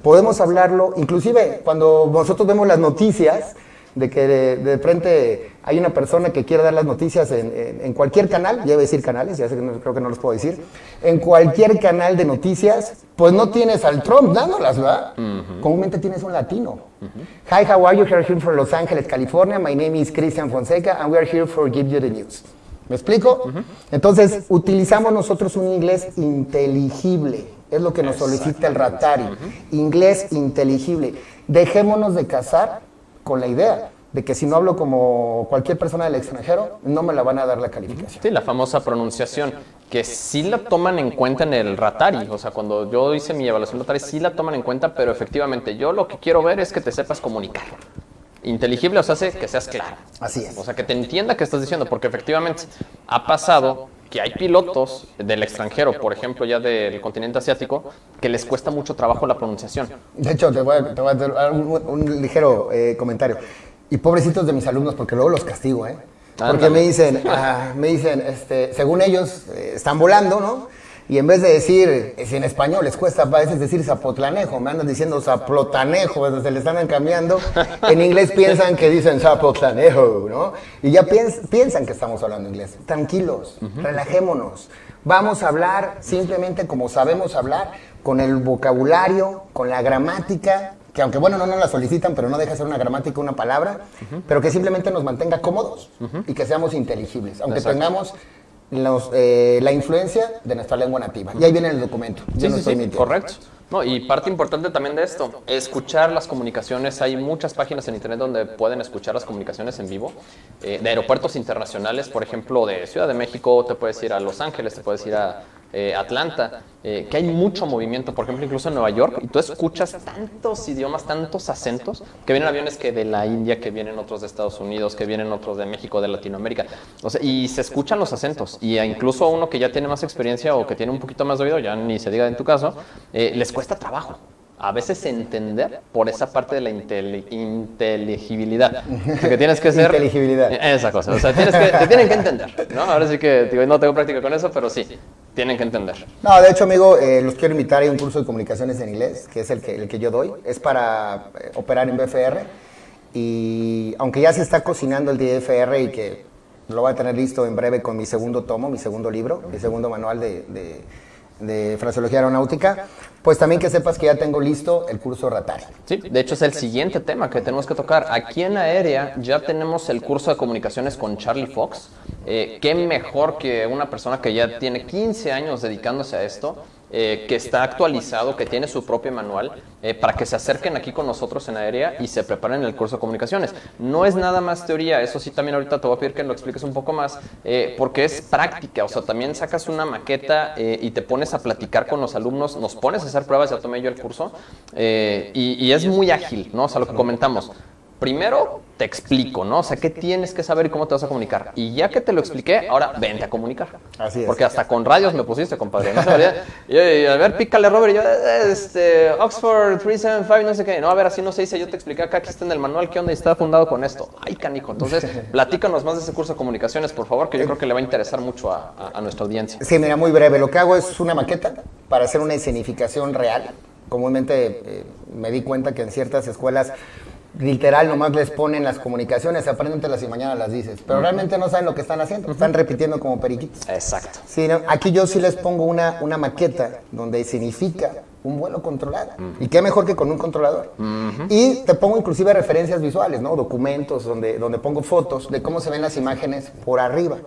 Podemos hablarlo, inclusive cuando nosotros vemos las noticias, de que de frente hay una persona que quiere dar las noticias en cualquier canal, ya iba a decir canales, ya sé que creo que no los puedo decir, en cualquier canal de noticias, pues no tienes al Trump dándolas, ¿verdad? Comúnmente tienes un latino. Hi, how are you? We're here from Los Ángeles, California. My name is Cristian Fonseca and we are here for give you the news. ¿Me explico? Entonces, utilizamos nosotros un inglés inteligible. Es lo que nos solicita el Ratari. Inglés inteligible. Dejémonos de casar con la idea de que si no hablo como cualquier persona del extranjero, no me la van a dar la calificación. Sí, la famosa pronunciación, que sí la toman en cuenta en el Ratari. O sea, cuando yo hice mi evaluación Ratari, sí la toman en cuenta, pero efectivamente yo lo que quiero ver es que te sepas comunicar. Inteligible, o sea, hace que seas claro. Así es. O sea, que te entienda qué estás diciendo, porque efectivamente ha pasado que hay pilotos del extranjero, por ejemplo, ya del continente asiático, que les cuesta mucho trabajo la pronunciación. De hecho, te voy a dar un ligero comentario. Y pobrecitos de mis alumnos, porque luego los castigo, ¿eh? Porque me dicen, según ellos, están volando, ¿no? Y en vez de decir, si en español les cuesta a veces decir zapotlanejo, me andan diciendo zaplotanejo, se le están cambiando. En inglés piensan que dicen zapotlanejo, ¿no? Y ya piensan que estamos hablando inglés. Tranquilos, relajémonos. Vamos a hablar simplemente como sabemos hablar, con el vocabulario, con la gramática, que aunque bueno, no nos la solicitan, pero no deja de ser una gramática, una palabra, pero que simplemente nos mantenga cómodos y que seamos inteligibles, aunque tengamos la influencia de nuestra lengua nativa. Y ahí viene el documento. Sí, correcto. No, y parte importante también de esto, escuchar las comunicaciones. Hay muchas páginas en internet donde pueden escuchar las comunicaciones en vivo, de aeropuertos internacionales, por ejemplo, de Ciudad de México, te puedes ir a Los Ángeles, te puedes ir a Atlanta, que hay mucho movimiento, por ejemplo, incluso en Nueva York, y tú escuchas tantos idiomas, tantos acentos, que vienen aviones que de la India, que vienen otros de Estados Unidos, que vienen otros de México, de Latinoamérica, o sea, y se escuchan los acentos, y incluso uno que ya tiene más experiencia o que tiene un poquito más de oído, ya ni se diga en tu caso, les cuesta trabajo a veces entender por esa parte de la inteligibilidad. Que tienes que ser... Inteligibilidad. Esa cosa, o sea, te tienen que entender, ¿no? Ahora sí que digo, no tengo práctica con eso, pero sí, tienen que entender. No, de hecho, amigo, los quiero invitar a un curso de comunicaciones en inglés, que es el que yo doy. Es para operar en BFR. Y aunque ya se está cocinando el DFR y que lo voy a tener listo en breve con mi segundo tomo, mi segundo libro, mi segundo manual de fraseología aeronáutica, pues también que sepas que ya tengo listo el curso Ratari. Sí, de hecho es el siguiente tema que tenemos que tocar. Aquí en Aérea ya tenemos el curso de comunicaciones con Charlie Fox. Qué mejor que una persona que ya tiene 15 años dedicándose a esto, que está actualizado, que tiene su propio manual, para que se acerquen aquí con nosotros en Aérea y se preparen el curso de comunicaciones. No es nada más teoría, eso sí también ahorita te voy a pedir que lo expliques un poco más, porque es práctica, o sea, también sacas una maqueta y te pones a platicar con los alumnos, nos pones a hacer pruebas, ya tomé yo el curso, y es muy ágil, ¿no? O sea, lo que comentamos. Primero te explico, ¿no? O sea, qué tienes que saber y cómo te vas a comunicar. Y ya que te lo expliqué, ahora vente a comunicar. Así es. Porque hasta con radios me pusiste, compadre. No sabía. Y a ver, pícale, Robert. Y yo, Oxford 375, no sé qué. No, a ver, así no se dice. Yo te expliqué acá que está en el manual qué onda y está fundado con esto. Ay, canijo. Entonces, platícanos más de ese curso de comunicaciones, por favor, que yo creo que le va a interesar mucho a nuestra audiencia. Sí, mira, muy breve. Lo que hago es una maqueta para hacer una escenificación real. Comúnmente me di cuenta que en ciertas escuelas literal nomás les ponen las comunicaciones, apréndetelas y mañana las dices, pero realmente no saben lo que están haciendo, están repitiendo como periquitos. Exacto. Sí, ¿no? Aquí yo sí les pongo una maqueta donde significa un vuelo controlado, y qué mejor que con un controlador. Y te pongo inclusive referencias visuales, ¿no? Documentos donde pongo fotos de cómo se ven las imágenes por arriba,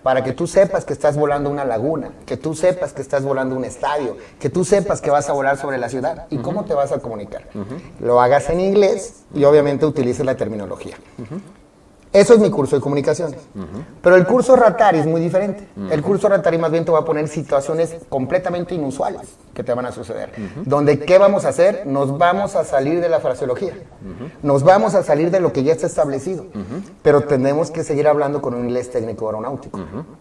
para que tú sepas que estás volando una laguna, que tú sepas que estás volando un estadio, que tú sepas que vas a volar sobre la ciudad y cómo te vas a comunicar. Lo hagas en inglés y obviamente utilices la terminología. Eso es mi curso de comunicaciones. Pero el curso Ratari es muy diferente. El curso Ratari más bien te va a poner situaciones completamente inusuales. que te van a suceder. Donde, ¿qué vamos a hacer? Nos vamos a salir de la fraseología. Nos vamos a salir de lo que ya está establecido. Pero tenemos que seguir hablando con un inglés técnico aeronáutico.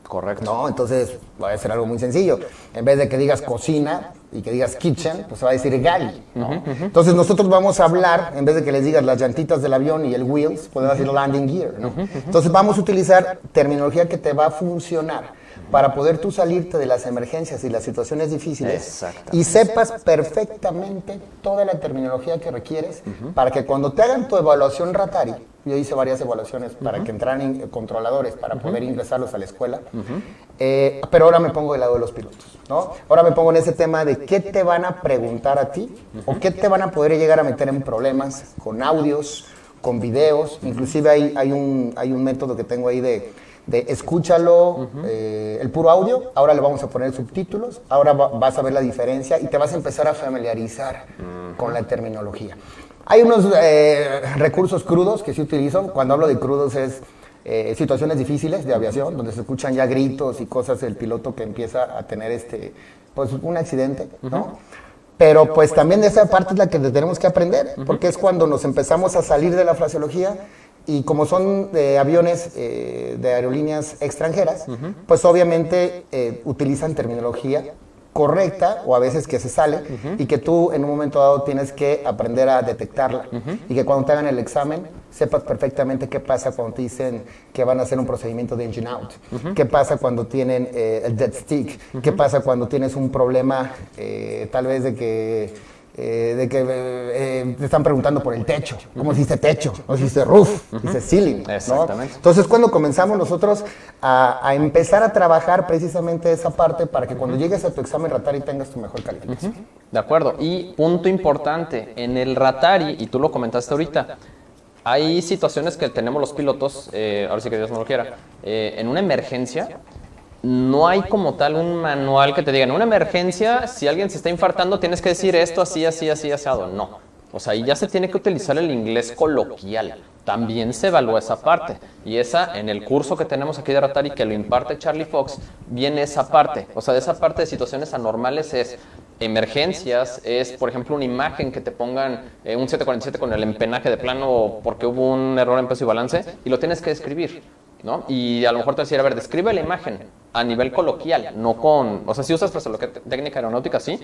Correcto. ¿No? Entonces, va a ser algo muy sencillo. En vez de que digas cocina y que digas kitchen, pues se va a decir galley, ¿no? Entonces, nosotros vamos a hablar, en vez de que les digas las llantitas del avión y el wheels, podemos decir landing gear, ¿no? Entonces, vamos a utilizar terminología que te va a funcionar para poder tú salirte de las emergencias y las situaciones difíciles y sepas perfectamente toda la terminología que requieres para que cuando te hagan tu evaluación Ratari, yo hice varias evaluaciones para que entraran controladores para poder ingresarlos a la escuela, pero ahora me pongo del lado de los pilotos, ¿no? Ahora me pongo en ese tema de qué te van a preguntar a ti o qué te van a poder llegar a meter en problemas con audios, con videos, inclusive hay un método que tengo ahí de escúchalo, el puro audio, ahora le vamos a poner subtítulos, ahora vas a ver la diferencia y te vas a empezar a familiarizar con la terminología. Hay unos recursos crudos que sí utilizo. Cuando hablo de crudos es situaciones difíciles de aviación, donde se escuchan ya gritos y cosas del piloto que empieza a tener pues un accidente, ¿no? Pero pues también de esa parte es la que tenemos que aprender, porque es cuando nos empezamos a salir de la fraseología y como son aviones de aerolíneas extranjeras, pues obviamente utilizan terminología correcta o a veces que se sale y que tú en un momento dado tienes que aprender a detectarla y que cuando te hagan el examen sepas perfectamente qué pasa cuando te dicen que van a hacer un procedimiento de engine out, qué pasa cuando tienen el dead stick, qué pasa cuando tienes un problema tal vez de que te están preguntando por el techo. ¿Cómo se dice techo? ¿Cómo se dice roof? Se dice ceiling, ¿no? Exactamente. Entonces, cuando comenzamos nosotros a empezar a trabajar precisamente esa parte para que cuando llegues a tu examen Ratari tengas tu mejor calificación. De acuerdo. Y punto importante, en el Ratari, y tú lo comentaste ahorita, hay situaciones que tenemos los pilotos, ahora sí que Dios no lo quiera, en una emergencia. No hay como tal un manual que te diga, en una emergencia, si alguien se está infartando, tienes que decir esto así, así, así, asado. No. O sea, ahí ya se tiene que utilizar el inglés coloquial. También se evalúa esa parte. Y esa, en el curso que tenemos aquí de Ratari, que lo imparte Charlie Fox, viene esa parte. O sea, de esa parte de situaciones anormales es emergencias, es, por ejemplo, una imagen que te pongan un 747 con el empenaje de plano porque hubo un error en peso y balance, y lo tienes que describir, ¿no? Y a lo mejor te decir, a ver, describe la imagen a nivel coloquial, no con... O sea, si usas fraseología técnica aeronáutica, sí,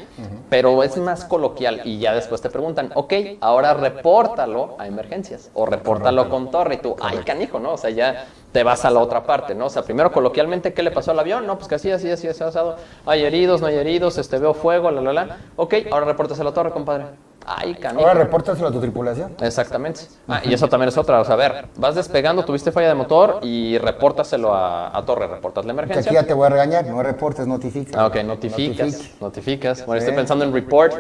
pero es más coloquial y ya después te preguntan, ok, ahora repórtalo a emergencias o repórtalo con torre y tú, ay, canijo, ¿no? O sea, ya te vas a la otra parte, ¿no? O sea, primero coloquialmente, ¿qué le pasó al avión? No, pues que así, así, así, así, asado. Hay heridos, no hay heridos, veo fuego, la. Ok, ahora repórtase a la torre, compadre. Ay, canijo. Ahora repórtaselo a tu tripulación. Exactamente. Y eso también es otra. O sea, a ver, vas despegando, tuviste falla de motor y repórtaselo a torre, reportas la emergencia. Que aquí ya te voy a regañar, no reportes, notificas. Ok, notificas. Bueno, estoy pensando en report.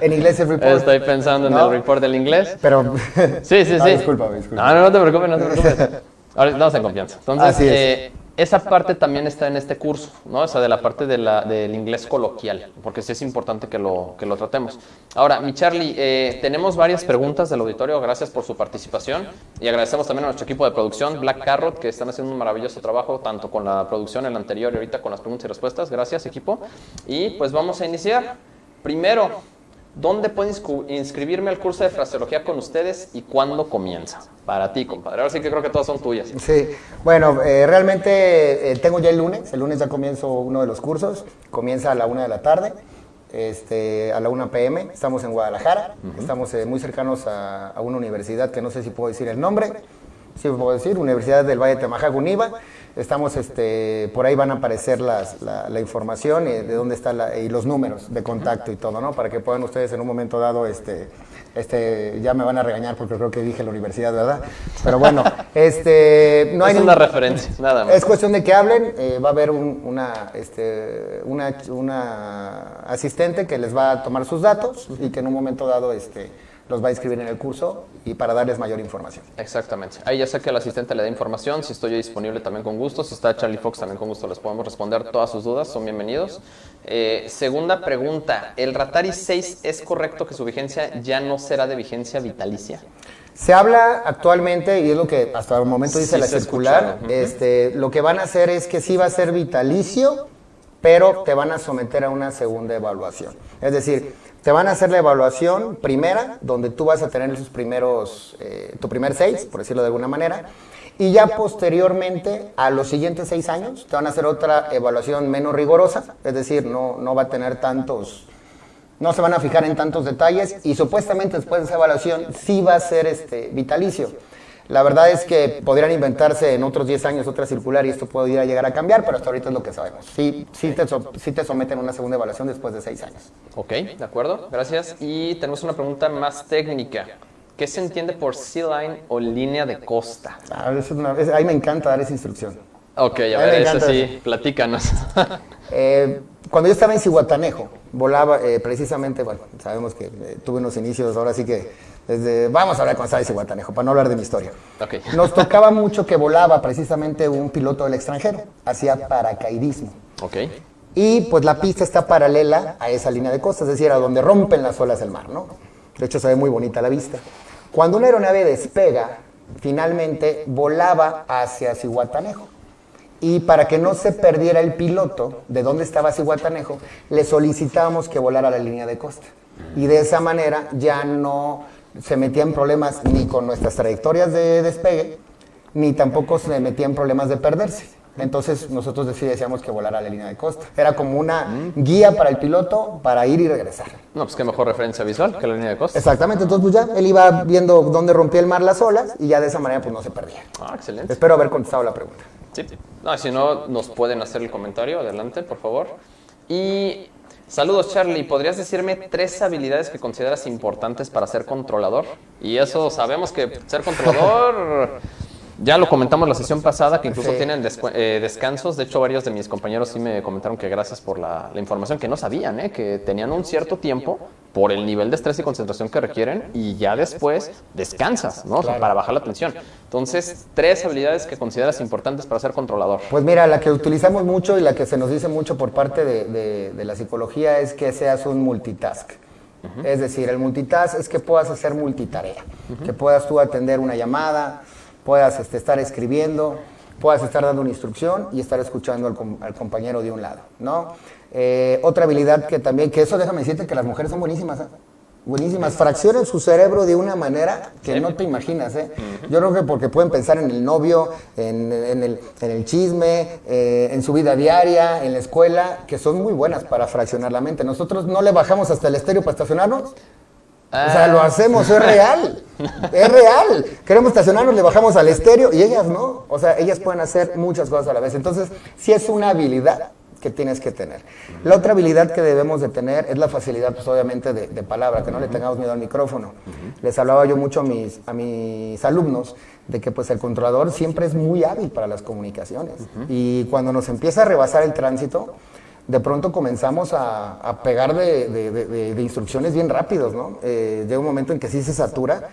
En inglés es report. Estoy pensando en el report del inglés. Pero... Sí. Discúlpame. No te preocupes. Ahora estamos en confianza. Entonces, así es. Esa parte también está en este curso, ¿no? O sea, de la parte del inglés coloquial, porque sí es importante que lo tratemos. Ahora, mi Charlie, tenemos varias preguntas del auditorio, gracias por su participación, y agradecemos también a nuestro equipo de producción, Black Carrot, que están haciendo un maravilloso trabajo, tanto con la producción, el anterior, y ahorita con las preguntas y respuestas. Gracias, equipo. Y pues vamos a iniciar. Primero, ¿dónde puedo inscribirme al curso de fraseología con ustedes y cuándo comienza? Para ti, compadre. Ahora sí que creo que todas son tuyas. Sí, bueno, realmente tengo ya el lunes ya comienzo uno de los cursos, comienza a la 1 de la tarde, a la 1 p.m., estamos en Guadalajara, estamos muy cercanos a una universidad que no sé si puedo decir el nombre, sí puedo decir, Universidad del Valle de Temajac, UNIVA. Estamos, por ahí van a aparecer la información de dónde está y los números de contacto y todo, ¿no? Para que puedan ustedes en un momento dado, ya me van a regañar porque creo que dije la universidad, ¿verdad? Pero bueno, no hay una referencia, nada más. Es cuestión de que hablen, va a haber una asistente que les va a tomar sus datos y que en un momento dado, los va a inscribir en el curso y para darles mayor información. Exactamente. Ahí ya sé que el asistente le da información, si estoy yo disponible también con gusto, si está Charlie Fox también con gusto les podemos responder todas sus dudas, son bienvenidos. Segunda pregunta, ¿el Ratari 6 es correcto que su vigencia ya no será de vigencia vitalicia? Se habla actualmente, y es lo que hasta el momento dice la circular, lo que van a hacer es que sí va a ser vitalicio, pero te van a someter a una segunda evaluación. Es decir, te van a hacer la evaluación primera, donde tú vas a tener sus primeros, tu primer 6, por decirlo de alguna manera, y ya posteriormente, a los siguientes 6 años, te van a hacer otra evaluación menos rigurosa, es decir, no va a tener tantos, no se van a fijar en tantos detalles, y supuestamente después de esa evaluación sí va a ser vitalicio. La verdad es que podrían inventarse en otros 10 años otra circular y esto podría llegar a cambiar, pero hasta ahorita es lo que sabemos. Sí te someten a una segunda evaluación después de 6 años. Ok, de acuerdo, gracias. Y tenemos una pregunta más técnica. ¿Qué se entiende por sea line o línea de costa? Ahí me encanta dar esa instrucción. Ok, a ver, eso sí, platícanos. Cuando yo estaba en Zihuatanejo, volaba precisamente, bueno, sabemos que tuve unos inicios, ahora sí que vamos a hablar cuando estaba en Zihuatanejo, para no hablar de mi historia. Okay. Nos tocaba mucho que volaba precisamente un piloto del extranjero, hacía paracaidismo. Okay. Y pues la pista está paralela a esa línea de costa, es decir, a donde rompen las olas del mar, ¿no? De hecho se ve muy bonita la vista. Cuando una aeronave despega, finalmente volaba hacia Zihuatanejo. Y para que no se perdiera el piloto de dónde estaba Zihuatanejo, le solicitábamos que volara a la línea de costa. Y de esa manera ya no se metía en problemas ni con nuestras trayectorias de despegue, ni tampoco se metía en problemas de perderse. Entonces nosotros decíamos que volara a la línea de costa. Era como una guía para el piloto para ir y regresar. No, pues qué mejor referencia visual que la línea de costa. Exactamente, entonces pues ya él iba viendo dónde rompía el mar las olas y ya de esa manera pues no se perdía. Ah, excelente. Espero haber contestado la pregunta. Sí. No, si no, nos pueden hacer el comentario. Adelante, por favor. Y saludos, Charlie. ¿Podrías decirme 3 habilidades que consideras importantes para ser controlador? Y eso sabemos que ser controlador... Ya lo comentamos la sesión pasada, que incluso tienen descansos. De hecho, varios de mis compañeros sí me comentaron que gracias por la información, que no sabían, que tenían un cierto tiempo por el nivel de estrés y concentración que requieren y ya después descansas, ¿no? Claro. O sea, para bajar la tensión. Entonces, 3 habilidades que consideras importantes para ser controlador. Pues mira, la que utilizamos mucho y la que se nos dice mucho por parte de la psicología es que seas un multitask. Es decir, el multitask es que puedas hacer multitarea, que puedas tú atender una llamada, puedas estar escribiendo, puedas estar dando una instrucción y estar escuchando al compañero de un lado, ¿no? Otra habilidad que también, que eso déjame decirte que las mujeres son buenísimas, buenísimas, fraccionan su cerebro de una manera que no te imaginas, Yo creo que porque pueden pensar en el novio, en el chisme, en su vida diaria, en la escuela, que son muy buenas para fraccionar la mente. Nosotros no le bajamos hasta el estéreo para estacionarnos. O sea, lo hacemos, es real, es real. Queremos estacionarnos, le bajamos al estéreo y ellas no. O sea, ellas pueden hacer muchas cosas a la vez. Entonces, sí es una habilidad que tienes que tener. La otra habilidad que debemos de tener es la facilidad, pues obviamente, de palabra, que no le tengamos miedo al micrófono. Les hablaba yo mucho a mis alumnos de que pues el controlador siempre es muy hábil para las comunicaciones. Y cuando nos empieza a rebasar el tránsito, de pronto comenzamos a pegar de instrucciones bien rápidos, ¿no? Llega un momento en que sí se satura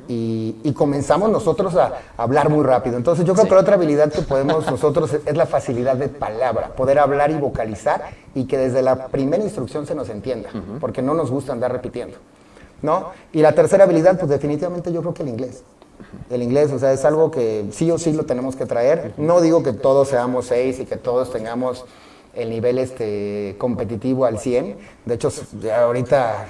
y comenzamos nosotros a hablar muy rápido. Entonces yo creo que la otra habilidad que podemos nosotros es la facilidad de palabra, poder hablar y vocalizar y que desde la primera instrucción se nos entienda, porque no nos gusta andar repitiendo, ¿no? Y la tercera habilidad, pues definitivamente yo creo que el inglés. El inglés, o sea, es algo que sí o sí lo tenemos que traer. No digo que todos seamos 6 y que todos tengamos el nivel competitivo al 100. De hecho, ya ahorita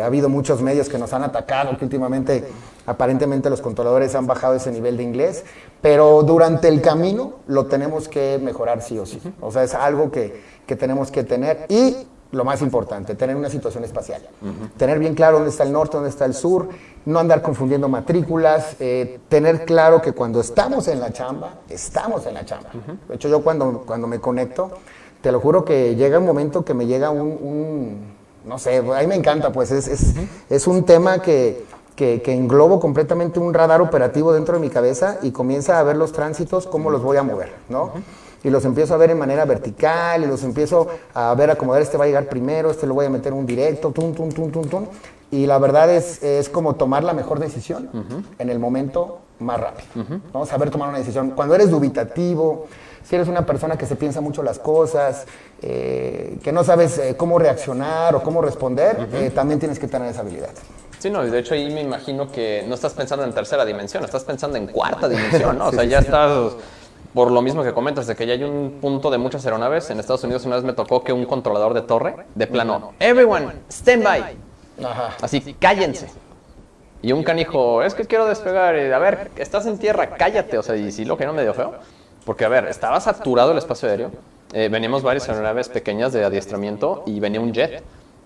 ha habido muchos medios que nos han atacado, que últimamente aparentemente los controladores han bajado ese nivel de inglés, pero durante el camino lo tenemos que mejorar sí o sí. O sea, es algo que tenemos que tener y lo más importante, tener una situación espacial. Tener bien claro dónde está el norte, dónde está el sur, no andar confundiendo matrículas, tener claro que cuando estamos en la chamba, estamos en la chamba. De hecho, yo cuando me conecto, te lo juro que llega un momento que me llega no sé, a mí me encanta, pues es un tema que englobo completamente un radar operativo dentro de mi cabeza y comienza a ver los tránsitos, cómo los voy a mover, ¿no? Y los empiezo a ver en manera vertical y los empiezo a ver acomodar, este va a llegar primero, este lo voy a meter en un directo, y la verdad es como tomar la mejor decisión en el momento más rápido, ¿no? Saber tomar una decisión. Cuando eres dubitativo, si eres una persona que se piensa mucho las cosas, que no sabes cómo reaccionar o cómo responder, también tienes que tener esa habilidad. Sí, no, y de hecho ahí me imagino que no estás pensando en tercera dimensión, estás pensando en cuarta dimensión, ¿no? O sea, ya estás por lo mismo que comentas, de que ya hay un punto de muchas aeronaves. En Estados Unidos una vez me tocó que un controlador de torre, de plano, everyone, stand by. Ajá. Así, cállense. Y un canijo, es que quiero despegar. A ver, estás en tierra, cállate. O sea, y sí lo que no medio feo. Porque, a ver, estaba saturado el espacio aéreo. Veníamos varias aeronaves pequeñas de adiestramiento y venía un jet.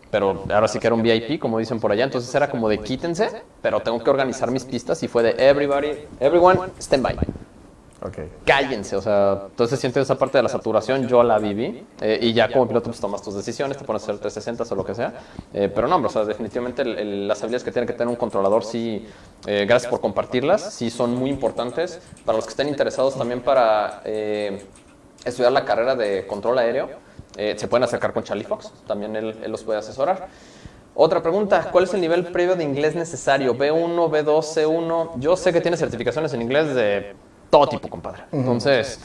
Pero ahora sí que era un VIP, como dicen por allá. Entonces era como de quítense, pero tengo que organizar mis pistas. Y fue de everyone, stand by. Okay. Cállense, o sea, entonces siento esa parte de la saturación, yo la viví, y ya como piloto pues tomas tus decisiones, te pones a hacer 360 o lo que sea, pero no, hombre, o sea, definitivamente las habilidades que tiene que tener un controlador, sí, gracias por compartirlas, sí son muy importantes para los que estén interesados también para estudiar la carrera de control aéreo, se pueden acercar con Charlie Fox, también él los puede asesorar. Otra pregunta, ¿cuál es el nivel previo de inglés necesario? ¿B1, B2, C1? Yo sé que tiene certificaciones en inglés de todo tipo, compadre. Entonces,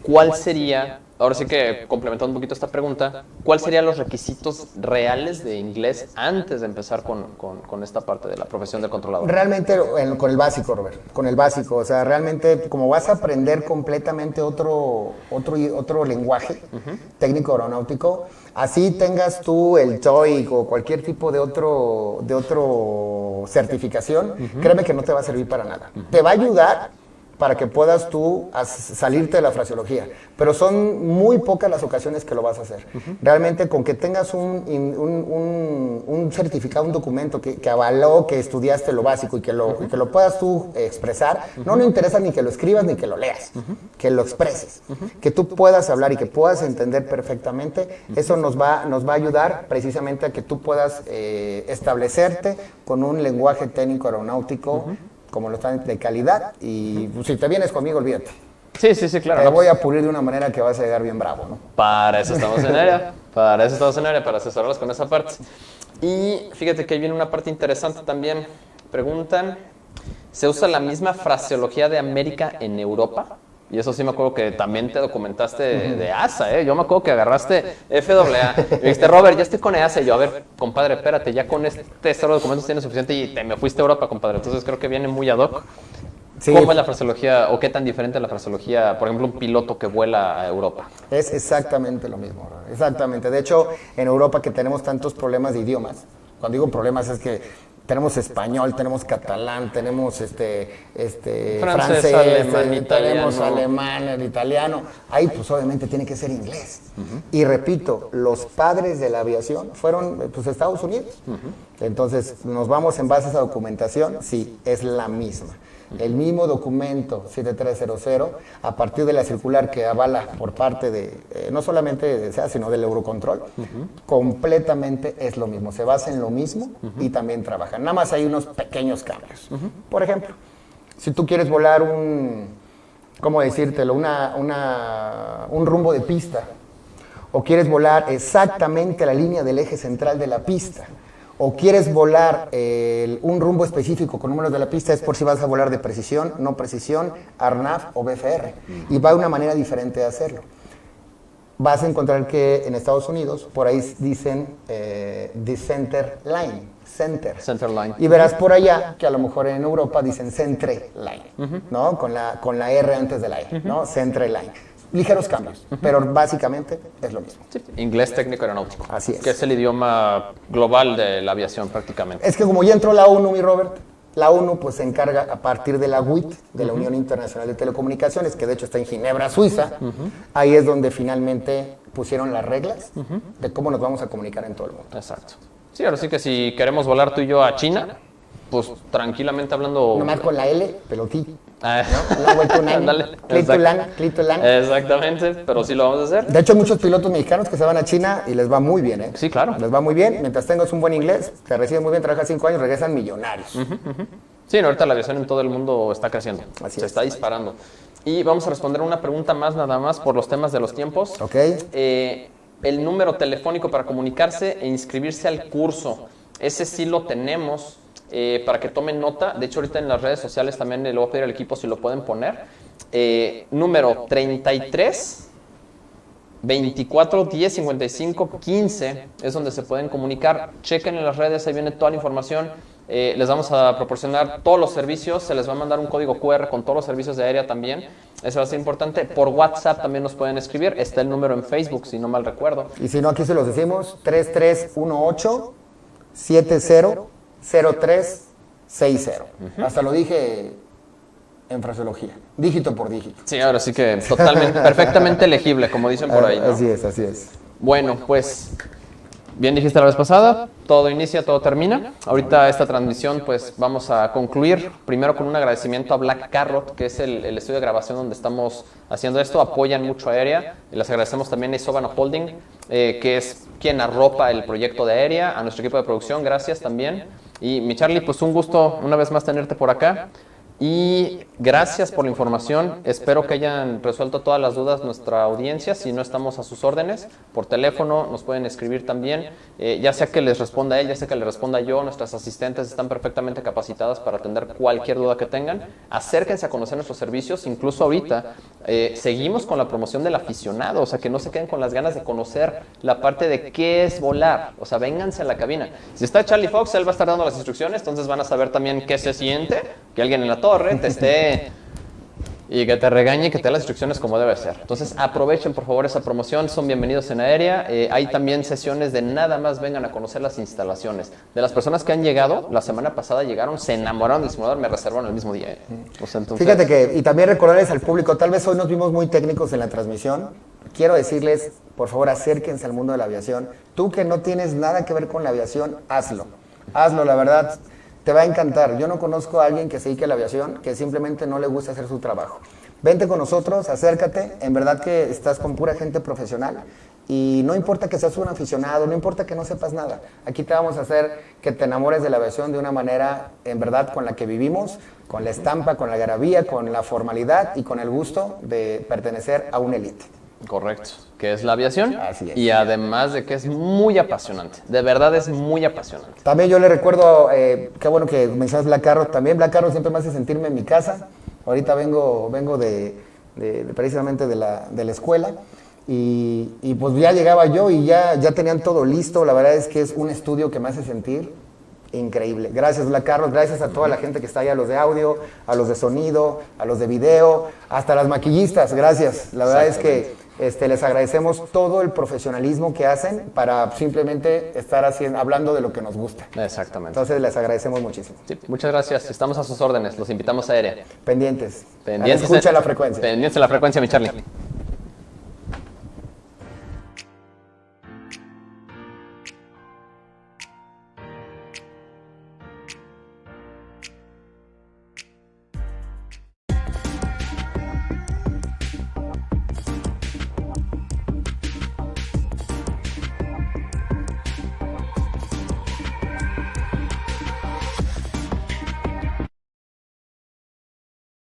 ¿cuál sería, ahora sí que complementando un poquito esta pregunta, cuál serían los requisitos reales de inglés antes de empezar con esta parte de la profesión del controlador? Realmente con el básico, Robert, con el básico. O sea, realmente como vas a aprender completamente otro lenguaje técnico aeronáutico, así tengas tú el TOEIC o cualquier tipo de otro certificación, créeme que no te va a servir para nada. Te va a ayudar para que puedas tú salirte de la fraseología. Pero son muy pocas las ocasiones que lo vas a hacer. Realmente con que tengas un certificado, un documento que avaló que estudiaste lo básico y que lo puedas tú expresar, no interesa ni que lo escribas ni que lo leas, que lo expreses. Que tú puedas hablar y que puedas entender perfectamente, eso nos va a ayudar precisamente a que tú puedas establecerte con un lenguaje técnico aeronáutico como lo están de calidad, y pues, si te vienes conmigo, olvídate. Sí, claro. Te voy a pulir de una manera que vas a llegar bien bravo, ¿no? Para eso estamos en área, para asesorarlos con esa parte. Y fíjate que ahí viene una parte interesante también. Preguntan, ¿se usa la misma fraseología de América en Europa? Y eso sí me acuerdo que también te documentaste de ASA, ¿eh? Yo me acuerdo que agarraste FAA. Y me dijiste, Robert, ya estoy con EASA. Y yo, a ver, compadre, espérate, ya con este cero documentos tienes suficiente y me fuiste a Europa, compadre. Entonces creo que viene muy ad hoc. Sí. ¿Cómo es la fraseología o qué tan diferente es la fraseología, por ejemplo, un piloto que vuela a Europa? Es exactamente lo mismo, exactamente. De hecho, en Europa que tenemos tantos problemas de idiomas, cuando digo problemas es que tenemos español, tenemos catalán, tenemos francés, alemán, tenemos alemán, el italiano. Ahí pues obviamente tiene que ser inglés. Y repito, los padres de la aviación fueron pues Estados Unidos. Entonces nos vamos en base a esa documentación, sí, es la misma. El mismo documento 7300, a partir de la circular que avala por parte de, no solamente de SEA, sino del Eurocontrol, completamente es lo mismo, se basa en lo mismo y también trabajan. Nada más hay unos pequeños cambios. Por ejemplo, si tú quieres volar ¿cómo decírtelo? Un rumbo de pista, o quieres volar exactamente la línea del eje central de la pista, o quieres volar un rumbo específico con números de la pista, es por si vas a volar de precisión, no precisión, ARNAV o BFR. Y va una manera diferente de hacerlo. Vas a encontrar que en Estados Unidos, por ahí dicen the center line, center line. Y verás por allá que a lo mejor en Europa dicen centre line, ¿no? Con la R antes de la E, ¿no? Centre line. Ligeros cambios, pero básicamente es lo mismo. Sí, inglés técnico aeronáutico. Así es. Que es el idioma global de la aviación prácticamente. Es que como ya entró la ONU, mi Robert, la ONU pues se encarga a partir de la UIT, de la Unión Internacional de Telecomunicaciones, que de hecho está en Ginebra, Suiza, ahí es donde finalmente pusieron las reglas de cómo nos vamos a comunicar en todo el mundo. Exacto. Sí, ahora sí que si queremos volar tú y yo a China, pues tranquilamente hablando... Nomás con la L, pelotí. ¿No? Clitulan. Exactamente, pero sí lo vamos a hacer. De hecho, hay muchos pilotos mexicanos que se van a China y les va muy bien, ¿eh? Sí, claro. Les va muy bien. Mientras tengas un buen inglés, te reciben muy bien, trabajas 5 años, regresan millonarios. Sí, ahorita la aviación en todo el mundo está creciendo. Así se es. está disparando. Y vamos a responder una pregunta más, nada más, por los temas de los tiempos. Ok. El número telefónico para comunicarse e inscribirse al curso. Ese sí lo tenemos. Para que tomen nota, de hecho ahorita en las redes sociales también le voy a pedir al equipo si lo pueden poner, número 33 24 10 55 15 es donde se pueden comunicar, chequen en las redes, ahí viene toda la información, les vamos a proporcionar todos los servicios, se les va a mandar un código QR con todos los servicios de aérea también, Eso va a ser importante. Por WhatsApp también nos pueden escribir. Está el número en Facebook, si no mal recuerdo. Y si no, aquí se los decimos, 3318-700360. Hasta lo dije en fraseología, dígito por dígito. Sí, ahora sí que totalmente, perfectamente legible, como dicen por ahí, ¿no? Así es, así es. Bueno, pues, bien dijiste la vez pasada, todo inicia, todo termina. Ahorita esta transmisión, pues, vamos a concluir primero con un agradecimiento a Black Carrot, que es el estudio de grabación donde estamos haciendo esto. Apoyan mucho a Aérea. Y les agradecemos también a Isobano Holding, que es quien arropa el proyecto de Aérea, a nuestro equipo de producción, gracias también. Y mi Charlie, pues un gusto una vez más tenerte por acá. Y gracias por la información. Espero que hayan resuelto todas las dudas nuestra audiencia. Si no, estamos a sus órdenes. Por teléfono nos pueden escribir también. Ya sea que les responda él, ya sea que le responda yo. Nuestras asistentes están perfectamente capacitadas para atender cualquier duda que tengan. Acérquense a conocer nuestros servicios. Incluso ahorita seguimos con la promoción del aficionado. O sea, que no se queden con las ganas de conocer la parte de qué es volar. O sea, vénganse a la cabina. Si está Charlie Fox, él va a estar dando las instrucciones. Entonces van a saber también qué se siente que alguien en la torre te esté y que te regañe y que te dé las instrucciones como debe ser. Entonces aprovechen por favor esa promoción, son bienvenidos en Aérea. Hay también sesiones de nada más vengan a conocer las instalaciones. De las personas que han llegado, la semana pasada llegaron, se enamoraron del simulador, me reservaron el mismo día. O sea, entonces... Fíjate que, y también recordarles al público, tal vez hoy nos vimos muy técnicos en la transmisión. Quiero decirles, por favor, acérquense al mundo de la aviación. Tú que no tienes nada que ver con la aviación, hazlo. Hazlo, la verdad. Te va a encantar. Yo no conozco a alguien que se dedique a la aviación que simplemente no le gusta hacer su trabajo. Vente con nosotros, acércate. En verdad que estás con pura gente profesional y no importa que seas un aficionado, no importa que no sepas nada. Aquí te vamos a hacer que te enamores de la aviación de una manera, en verdad, con la que vivimos, con la estampa, con la algarabía, con la formalidad y con el gusto de pertenecer a una élite. Correcto, que es la aviación. Así es. Y además de que es muy apasionante, de verdad es muy apasionante. También yo le recuerdo, qué bueno que mencionas Black Carrot, también Black Carrot siempre me hace sentirme en mi casa. Ahorita vengo precisamente de la escuela y pues ya llegaba yo y ya tenían todo listo. La verdad es que es un estudio que me hace sentir increíble. Gracias Black Carrot, gracias a toda la gente que está ahí, a los de audio, a los de sonido, a los de video, hasta las maquillistas, gracias. La verdad es que les agradecemos todo el profesionalismo que hacen para simplemente estar hablando de lo que nos gusta. Exactamente. Entonces les agradecemos muchísimo. Sí, muchas gracias. Estamos a sus órdenes. Los invitamos a Aérea. Pendientes. Pendientes. Escucha la frecuencia. Pendientes de la frecuencia, mi Charlie.